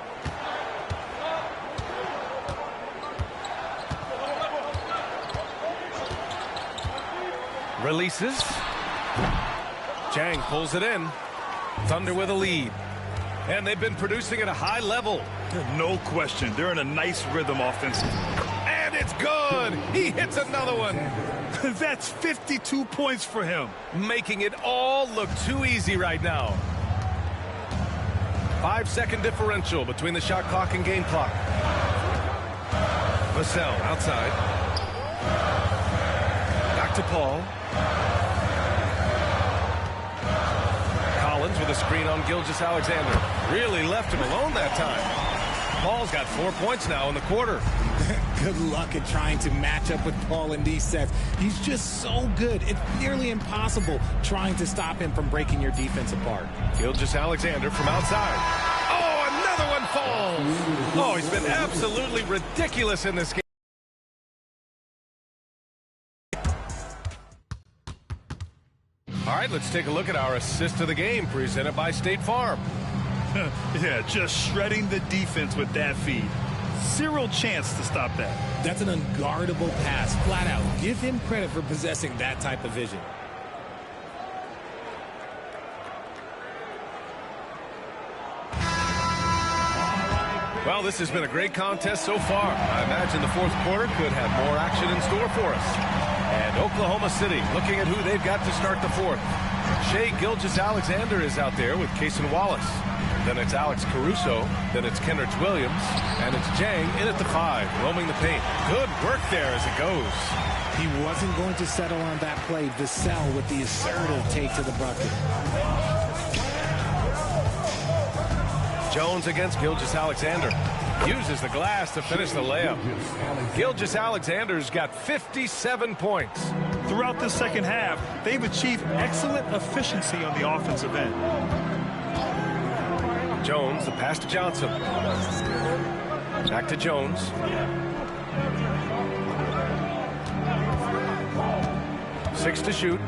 Releases. Jang pulls it in. Thunder with a lead. And they've been producing at a high level. No question. They're in a nice rhythm offensively. And it's good. He hits another one. That's 52 points for him. Making it all look too easy right now. 5-second differential between the shot clock and game clock. Vassell outside. Back to Paul. Collins with a screen on Gilgeous-Alexander. Really left him alone that time. Paul's got 4 points now in the quarter. Good luck in trying to match up with Paul in these sets. He's just so good. It's nearly impossible trying to stop him from breaking your defense apart. Gilgeous-Alexander from outside. Oh, another one falls. Oh, he's been absolutely ridiculous in this game. All right, let's take a look at our assist of the game presented by State Farm. Yeah, just shredding the defense with that feed. Zero chance to stop that. That's an unguardable pass, flat out. Give him credit for possessing that type of vision. Well, this has been a great contest so far. I imagine the 4th quarter could have more action in store for us. And Oklahoma City looking at who they've got to start the 4th. Shai Gilgeous-Alexander is out there with Cason Wallace. Then it's Alex Caruso. Then it's Kenrich Williams. And it's Jang in at the 5, roaming the paint. Good work there as it goes. He wasn't going to settle on that play. Vassell with the assertive take to the bucket. Jones against Gilgeous-Alexander. Uses the glass to finish the layup. Gilgeous-Alexander's got 57 points. Throughout the second half, they've achieved excellent efficiency on the offensive end. Jones, the pass to Johnson. Back to Jones. Six to shoot.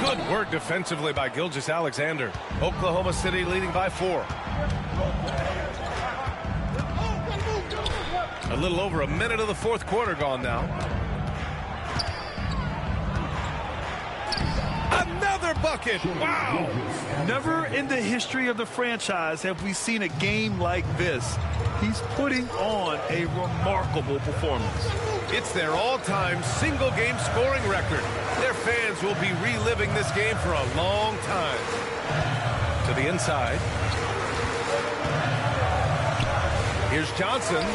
Good work defensively by Gilgeous-Alexander. Oklahoma City leading by 4. A little over a minute of the 4th quarter gone now. Another bucket! Wow! Never in the history of the franchise have we seen a game like this. He's putting on a remarkable performance. It's their all-time single-game scoring record. Their fans will be reliving this game for a long time. To the inside. Here's Johnson.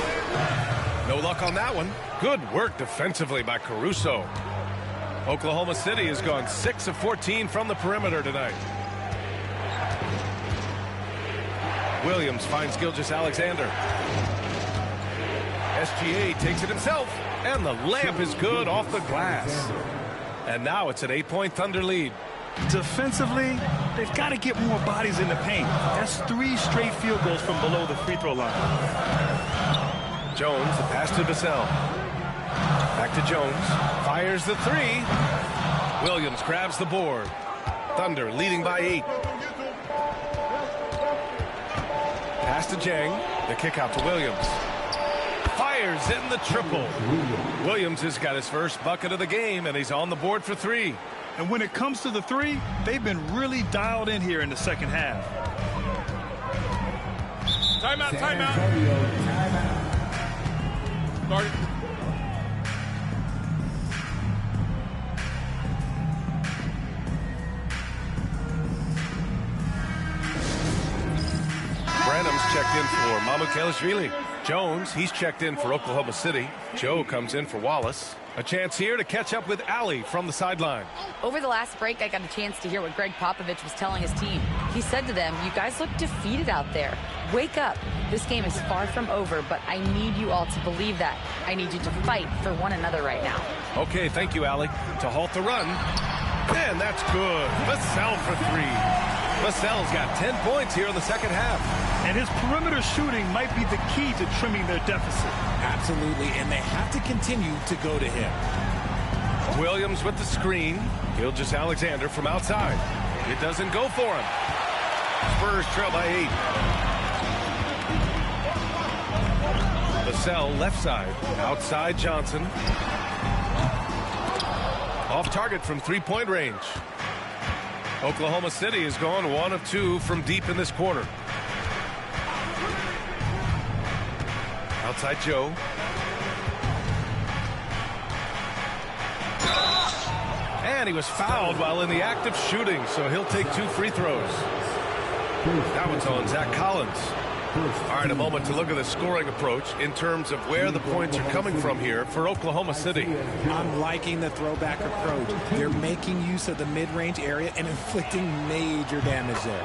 No luck on that one. Good work defensively by Caruso. Oklahoma City has gone 6 of 14 from the perimeter tonight. Williams finds Gilgeous-Alexander. SGA takes it himself, and the layup is good off the glass. And now it's an 8-point Thunder lead. Defensively, they've got to get more bodies in the paint. That's 3 straight field goals from below the free throw line. Jones, the pass to Vassell. Back to Jones. Fires the 3. Williams grabs the board. Thunder leading by 8. Pass to Jang. The kick out to Williams. Fires in the triple. Williams has got his first bucket of the game, and he's on the board for 3. And when it comes to the 3, they've been really dialed in here in the second half. Timeout, timeout. Start it. Branham's checked in for Mamukelashvili. Jones, he's checked in for Oklahoma City. Joe comes in for Wallace. A chance here to catch up with Ali from the sideline. Over the last break, I got a chance to hear what Greg Popovich was telling his team. He said to them, "You guys look defeated out there. Wake up. This game is far from over, but I need you all to believe that. I need you to fight for one another right now." Okay, thank you, Ali. To halt the run. And that's good. Vassell for 3. Vassell's got 10 points here in the second half. And his perimeter shooting might be the key to trimming their deficit. Absolutely, and they have to continue to go to him. Williams with the screen. Gilgeous-Alexander from outside. It doesn't go for him. Spurs trail by 8. Vassell left side. Outside Johnson. Off target from 3-point range. Oklahoma City has gone 1 of 2 from deep in this quarter. Outside Joe. And he was fouled while in the act of shooting, so he'll take 2 free throws. That one's on Zach Collins. All right, a moment to look at the scoring approach in terms of where the points are coming from here for Oklahoma City. I'm liking the throwback approach. They're making use of the mid-range area and inflicting major damage there.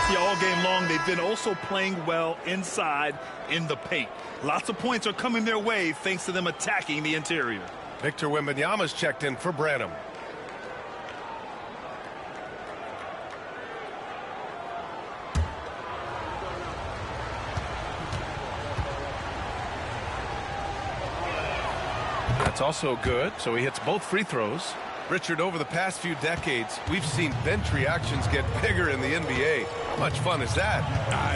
Yeah, all game long, they've been also playing well inside in the paint. Lots of points are coming their way thanks to them attacking the interior. Victor Wembanyama's checked in for Branham. That's also good, so he hits both free throws. Richard, over the past few decades, we've seen bench reactions get bigger in the NBA. How much fun is that?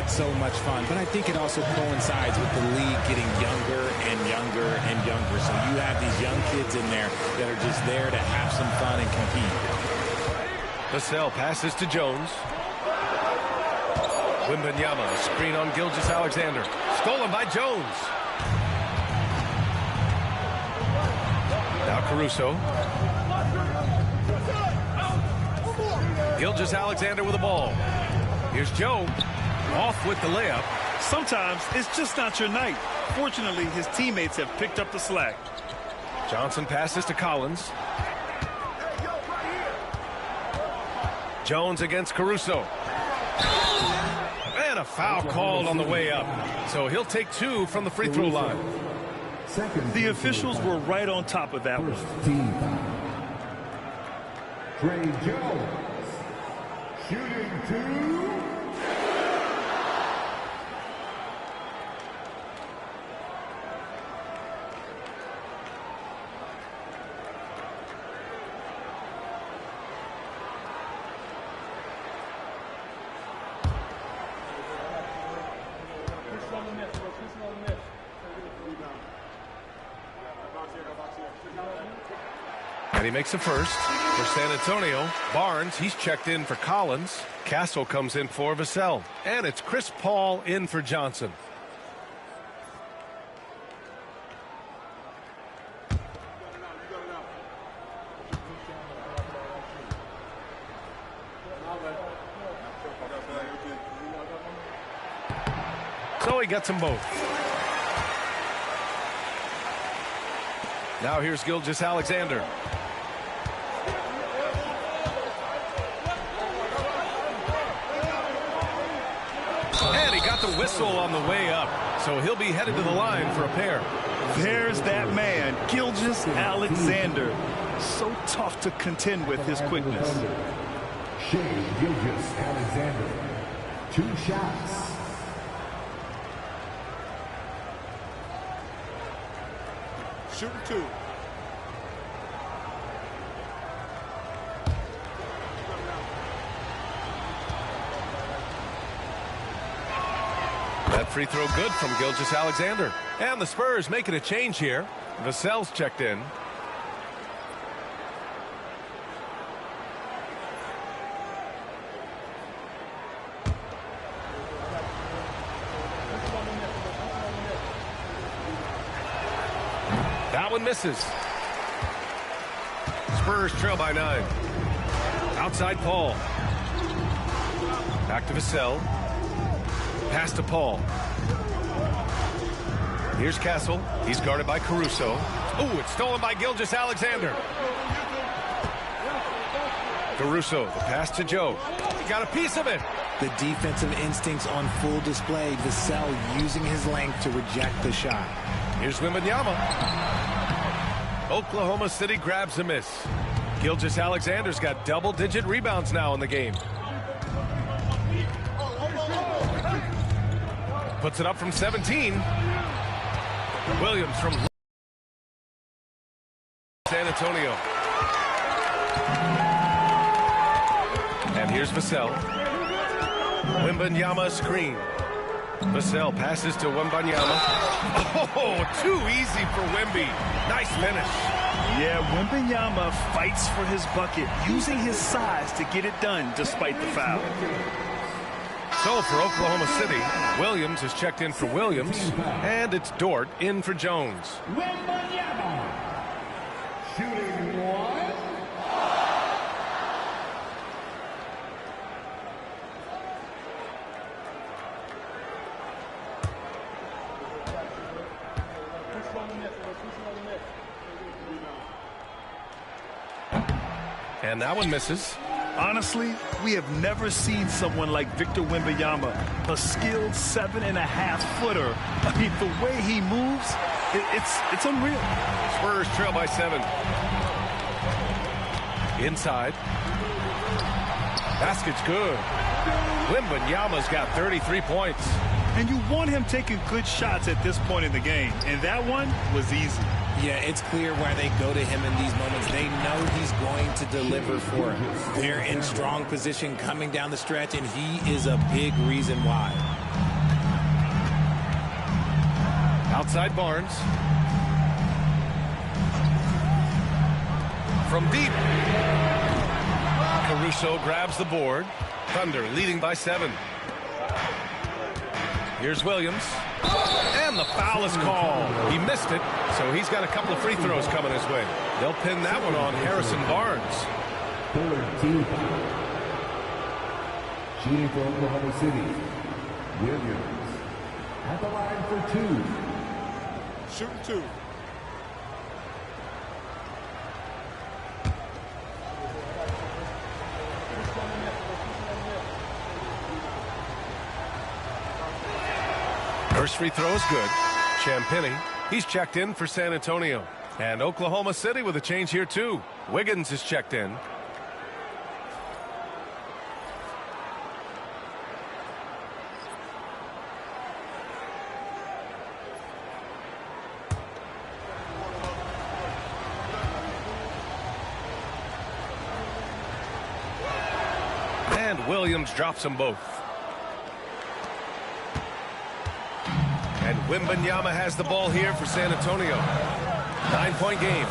It's so much fun, but I think it also coincides with the league getting younger and younger and younger. So you have these young kids in there that are just there to have some fun and compete. Vassell passes to Jones. Wembanyama, screen on Gilgeous-Alexander. Stolen by Jones. Now Caruso. Gilgeous-Alexander with the ball. Here's Joe. Off with the layup. Sometimes it's just not your night. Fortunately, his teammates have picked up the slack. Johnson passes to Collins. Jones against Caruso. And a foul called on the way up. So he'll take 2 from the free throw line. The officials were right on top of that one. Trey Jones, shooting 2. And he makes a first for San Antonio. Barnes, he's checked in for Collins. Castle comes in for Vassell. And it's Chris Paul in for Johnson. So he gets them both. Now here's Gilgeous-Alexander. And he got the whistle on the way up, so he'll be headed to the line for a pair. There's that man, Gilgeous-Alexander. So tough to contend with his quickness. Shea Gilgeous-Alexander. 2 shots. Shooting 2. That free throw good from Gilgeous-Alexander. And the Spurs making a change here. Vassell's checked in. That one misses. Spurs trail by 9. Outside Paul. Back to Vassell. Pass to Paul. Here's Castle. He's guarded by Caruso. Oh, it's stolen by Gilgeous-Alexander. Caruso, the pass to Joe. He got a piece of it. The defensive instincts on full display. Vassell using his length to reject the shot. Here's Wembanyama. Oklahoma City grabs a miss. Gilgeous-Alexander's got double-digit rebounds now in the game. Puts it up from 17. Williams from San Antonio. And here's Vassell. Wembanyama screen. Vassell passes to Wembanyama. Oh, too easy for Wemby. Nice finish. Yeah, Wembanyama fights for his bucket, using his size to get it done despite the foul. So for Oklahoma City, Williams is checked in for Williams, and it's Dort in for Jones. Wembanyama. Shooting 1. And that one misses. Honestly, we have never seen someone like Victor Wembanyama, a skilled 7.5-footer. I mean, the way he moves, it's unreal. Spurs trail by 7. Inside. Basket's good. Wembanyama's got 33 points. And you want him taking good shots at this point in the game, and that one was easy. Yeah, it's clear why they go to him in these moments. They know he's going to deliver for him. They're in strong position coming down the stretch, and he is a big reason why. Outside Barnes. From deep. Caruso grabs the board. Thunder leading by 7. Here's Williams. And the foul is called. He missed it, so he's got a couple of free throws coming his way. They'll pin that one on Harrison Barnes. Third team. Shooting for Oklahoma City. Williams. At the line for 2. Shooting 2. First free throw is good. Champagny, he's checked in for San Antonio. And Oklahoma City with a change here too. Wiggins is checked in. And Williams drops them both. And Wembanyama has the ball here for San Antonio. 9-point game.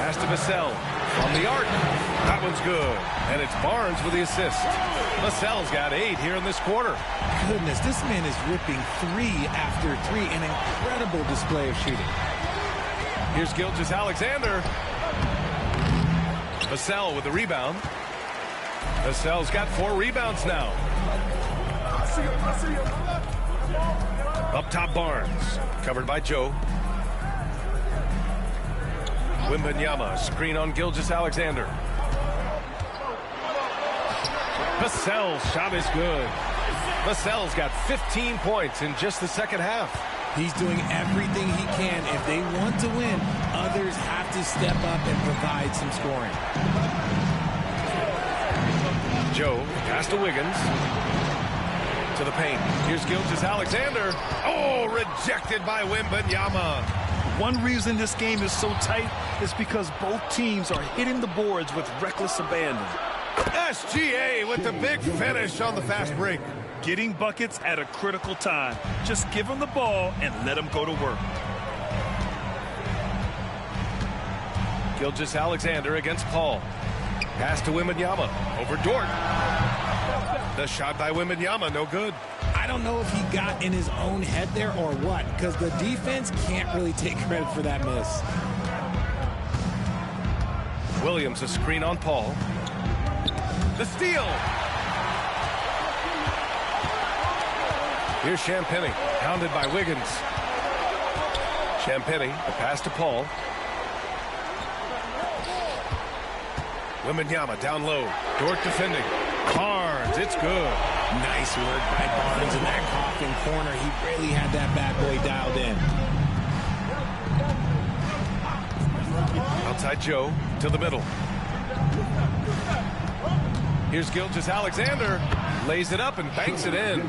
Pass to Vassell. On the arc. That one's good. And it's Barnes with the assist. Vassell's got 8 here in this quarter. Goodness, this man is ripping 3 after 3. An incredible display of shooting. Here's Gilgeous-Alexander. Vassell with the rebound. Vassell's got 4 rebounds now. Up top Barnes. Covered by Joe. Wembanyama, screen on Gilgeous-Alexander. Vassell's shot is good. Vassell's got 15 points in just the second half. He's doing everything he can. If they want to win, others have to step up and provide some scoring. Joe, pass to Wiggins. To the paint. Here's Gilgeous-Alexander. Oh, rejected by Wembanyama. One reason this game is so tight is because both teams are hitting the boards with reckless abandon. SGA with the big finish on the fast break. Getting buckets at a critical time. Just give him the ball and let him go to work. Gilgeous-Alexander against Paul. Pass to Wembanyama. Over Dort. The shot by Wembanyama, no good. I don't know if he got in his own head there or what, because the defense can't really take credit for that miss. Williams, a screen on Paul. The steal. Here's Champagnie, pounded by Wiggins. Champagnie, the pass to Paul. Wembanyama down low. Dort defending. Barnes, it's good. Nice work by Barnes in that coffin corner. He really had that bad boy dialed in. Outside Joe to the middle. Here's Gilgeous-Alexander. Lays it up and banks it in.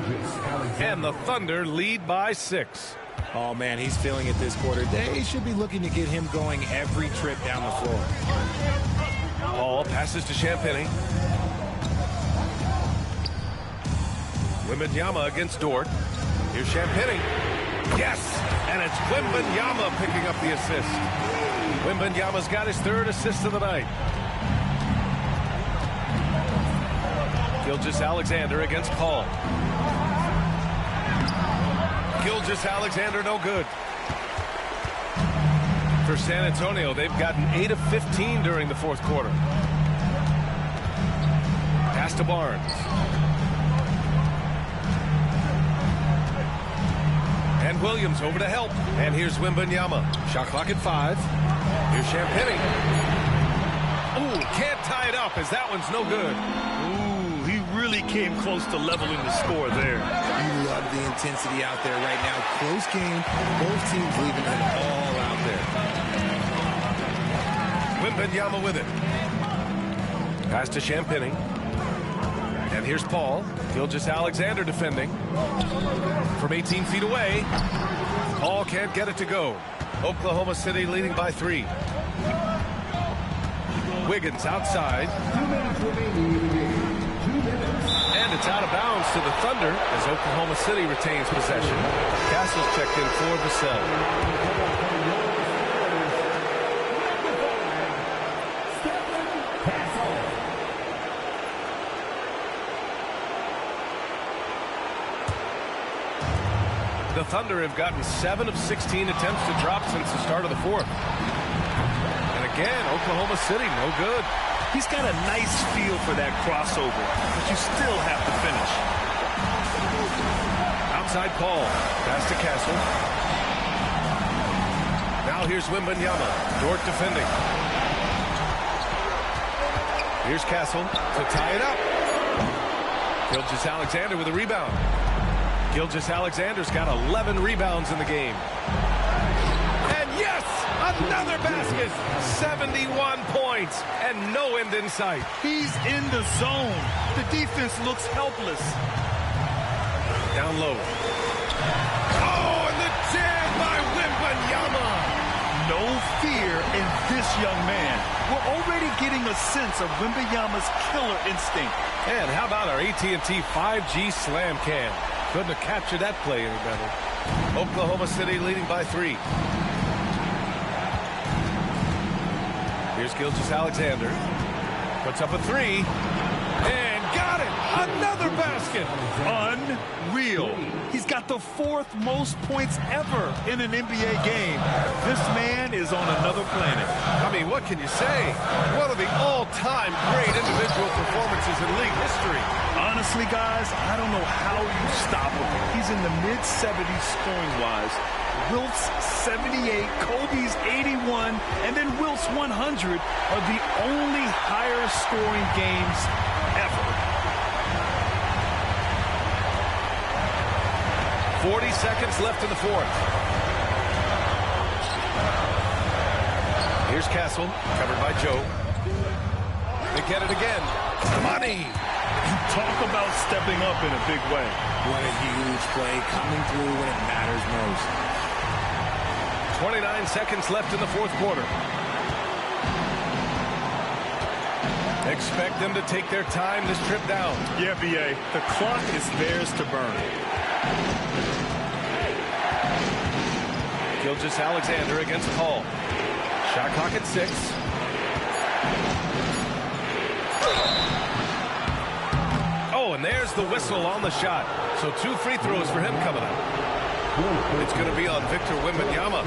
And the Thunder lead by 6. Oh, man, he's feeling it this quarter. They should be looking to get him going every trip down the floor. Paul passes to Champagnie. Wembanyama against Dort. Here's Champagnie. Yes! And it's Wembanyama picking up the assist. Wembanyama's got his 3rd assist of the night. Gilgeous-Alexander against Paul. Gilgeous-Alexander no good. For San Antonio, they've gotten 8 of 15 during the 4th quarter. Pass to Barnes. And Williams over to help. And here's Wembanyama. Shot clock at 5. Here's Champagnie. Ooh, can't tie it up as that one's no good. Ooh, he really came close to leveling the score there. You love the intensity out there right now. Close game. Both teams leaving it all out there. Wembanyama with it. Pass to Champagnie. And here's Paul. Gilgeous-Alexander defending. From 18 feet away. Paul can't get it to go. Oklahoma City leading by 3. Wiggins outside. 2 minutes remaining in the game. 2 minutes. And it's out of bounds to the Thunder as Oklahoma City retains possession. Castle's checked in for Vassell. The Thunder have gotten 7 of 16 attempts to drop since the start of the 4th. And again, Oklahoma City, no good. He's got a nice feel for that crossover, but you still have to finish. Outside Paul. Pass to Castle. Now here's Wembanyama. Dort defending. Here's Castle to tie it up. Gilgeous-Alexander with a rebound. Gilgeous-Alexander's got 11 rebounds in the game. And yes, another basket. 71 points and no end in sight. He's in the zone. The defense looks helpless. Down low. Oh, and the jam by Wembanyama. No fear in this young man. We're already getting a sense of Wembanyama's killer instinct. And how about our AT&T 5G slam cam? Couldn't have captured that play any better. Oklahoma City leading by 3. Here's Gilgeous-Alexander. Puts up a 3. And got it! Another basket! Unreal. He's got the 4th most points ever in an NBA game. This man is on another planet. I mean, what can you say? One of the all-time great individual performances in league history. Honestly, guys, I don't know how you stop him. He's in the mid-70s scoring-wise. Wilt's 78, Kobe's 81, and then Wilt's 100 are the only higher scoring games ever. 40 seconds left in the fourth. Here's Castle, covered by Joe. They get it again. Money! Talk about stepping up in a big way. What a huge play, coming through when it matters most. 29 seconds left in the fourth quarter. Expect them to take their time this trip down. Yeah, B.A., the clock is theirs to burn. Gilgeous-Alexander against Paul. Shot clock at 6. Oh, and there's the whistle on the shot. So 2 free throws for him coming up. It's going to be on Victor Wembanyama.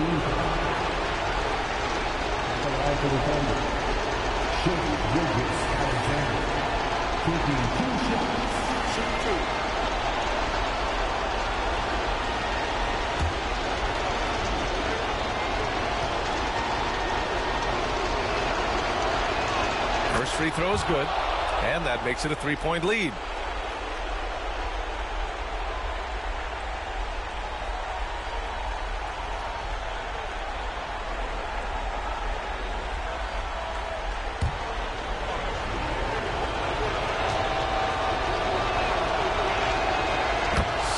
First free throw is good, and that makes it a 3-point lead.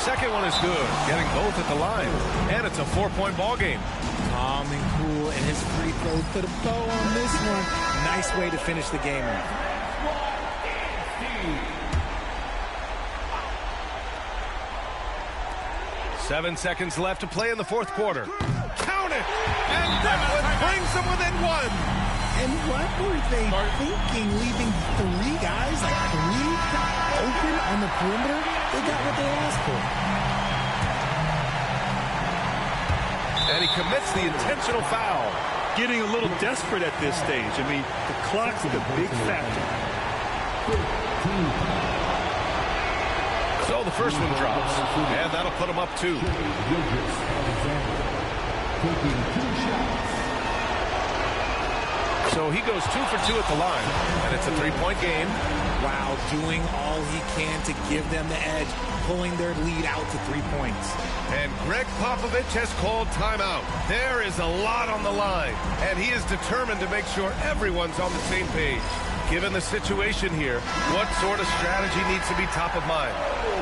Second one is good, getting both at the line, and it's a 4-point ball game. Calm and cool, and his free throw put a bow on this one. Nice way to finish the game off. Seven seconds left to play in the fourth quarter. Count it! And that one brings them within 1. And what were they thinking, leaving 3 guys, like 3 open on the perimeter? They got what they asked for. And he commits the intentional foul. Getting a little desperate at this stage. I mean, the clock's the big factor. So the first one drops, and that'll put him up 2. So he goes 2 for 2 at the line, and it's a 3-point game. Wow, doing all he can to give them the edge, pulling their lead out to 3 points. And Greg Popovich has called timeout. There is a lot on the line, and he is determined to make sure everyone's on the same page. Given the situation here, what sort of strategy needs to be top of mind?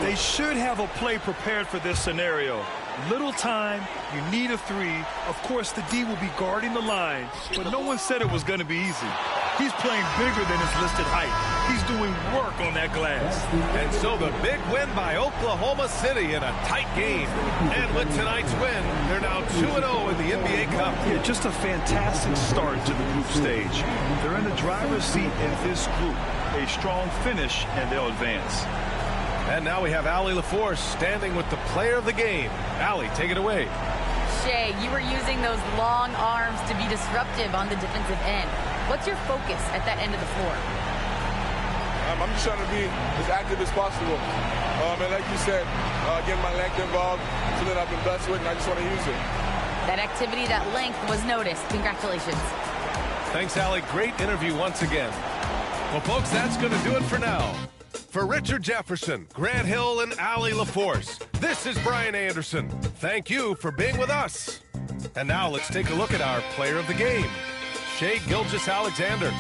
They should have a play prepared for this scenario. Little time, you need a 3. Of course, the D will be guarding the line, but no one said it was going to be easy. He's playing bigger than his listed height. He's doing work on that glass. And so the big win by Oklahoma City in a tight game. And with tonight's win, they're now 2-0 in the NBA Cup. Yeah, just a fantastic start to the group stage. They're in the driver's seat in this group. A strong finish, and they'll advance. And now we have Allie LaForce standing with the player of the game. Allie, take it away. Shea, you were using those long arms to be disruptive on the defensive end. What's your focus at that end of the floor? I'm just trying to be as active as possible. And like you said, getting my length involved, something I've been blessed with, and I just want to use it. That activity, that length was noticed. Congratulations. Thanks, Allie. Great interview once again. Well, folks, that's going to do it for now. For Richard Jefferson, Grant Hill, and Allie LaForce, this is Brian Anderson. Thank you for being with us. And now let's take a look at our player of the game, Shai Gilgeous-Alexander.